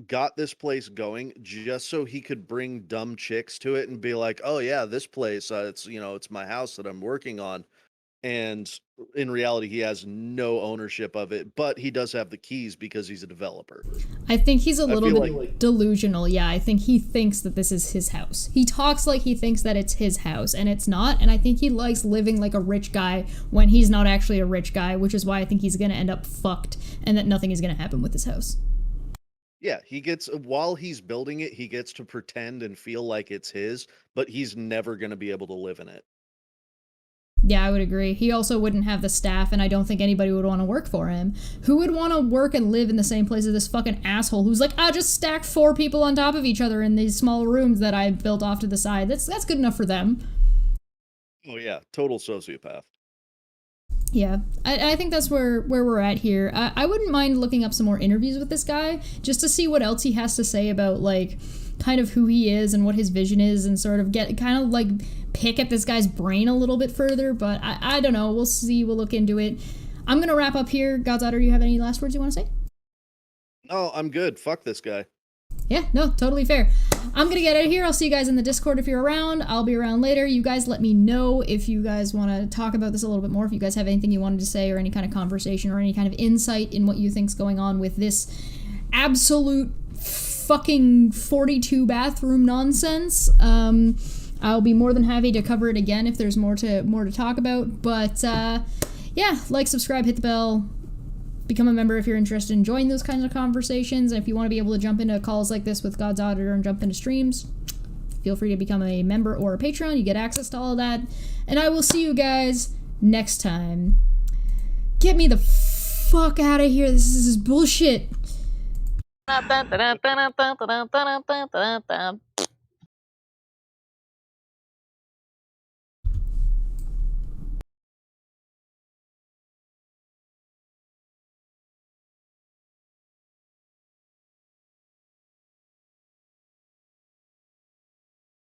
got this place going just so he could bring dumb chicks to it and be like, "Oh yeah, this place, it's my house that I'm working on." And in reality, he has no ownership of it, but he does have the keys because he's a developer. I think he's a little bit delusional. Yeah, I think he thinks that this is his house. He talks like he thinks that it's his house, and it's not. And I think he likes living like a rich guy when he's not actually a rich guy, which is why I think he's going to end up fucked and that nothing is going to happen with his house. Yeah, while he's building it, he gets to pretend and feel like it's his, but he's never going to be able to live in it. Yeah, I would agree. He also wouldn't have the staff, and I don't think anybody would want to work for him. Who would want to work and live in the same place as this fucking asshole who's like, just stack 4 people on top of each other in these small rooms that I built off to the side. That's good enough for them. Oh yeah, total sociopath. Yeah, I think that's where we're at here. I wouldn't mind looking up some more interviews with this guy just to see what else he has to say about, like, kind of who he is and what his vision is, and sort of pick at this guy's brain a little bit further. But I don't know. We'll see. We'll look into it. I'm going to wrap up here. God's Otter, do you have any last words you want to say? Oh, I'm good. Fuck this guy. Yeah, no, totally fair. I'm going to get out of here. I'll see you guys in the Discord if you're around. I'll be around later. You guys let me know if you guys want to talk about this a little bit more, if you guys have anything you wanted to say or any kind of conversation or any kind of insight in what you think's going on with this absolute fucking 42 bathroom nonsense. I'll be more than happy to cover it again if there's more to talk about. But yeah, like, subscribe, hit the bell. Become a member if you're interested in joining those kinds of conversations. And if you want to be able to jump into calls like this with God's Auditor and jump into streams, feel free to become a member or a Patreon. You get access to all of that. And I will see you guys next time. Get me the fuck out of here. This is bullshit.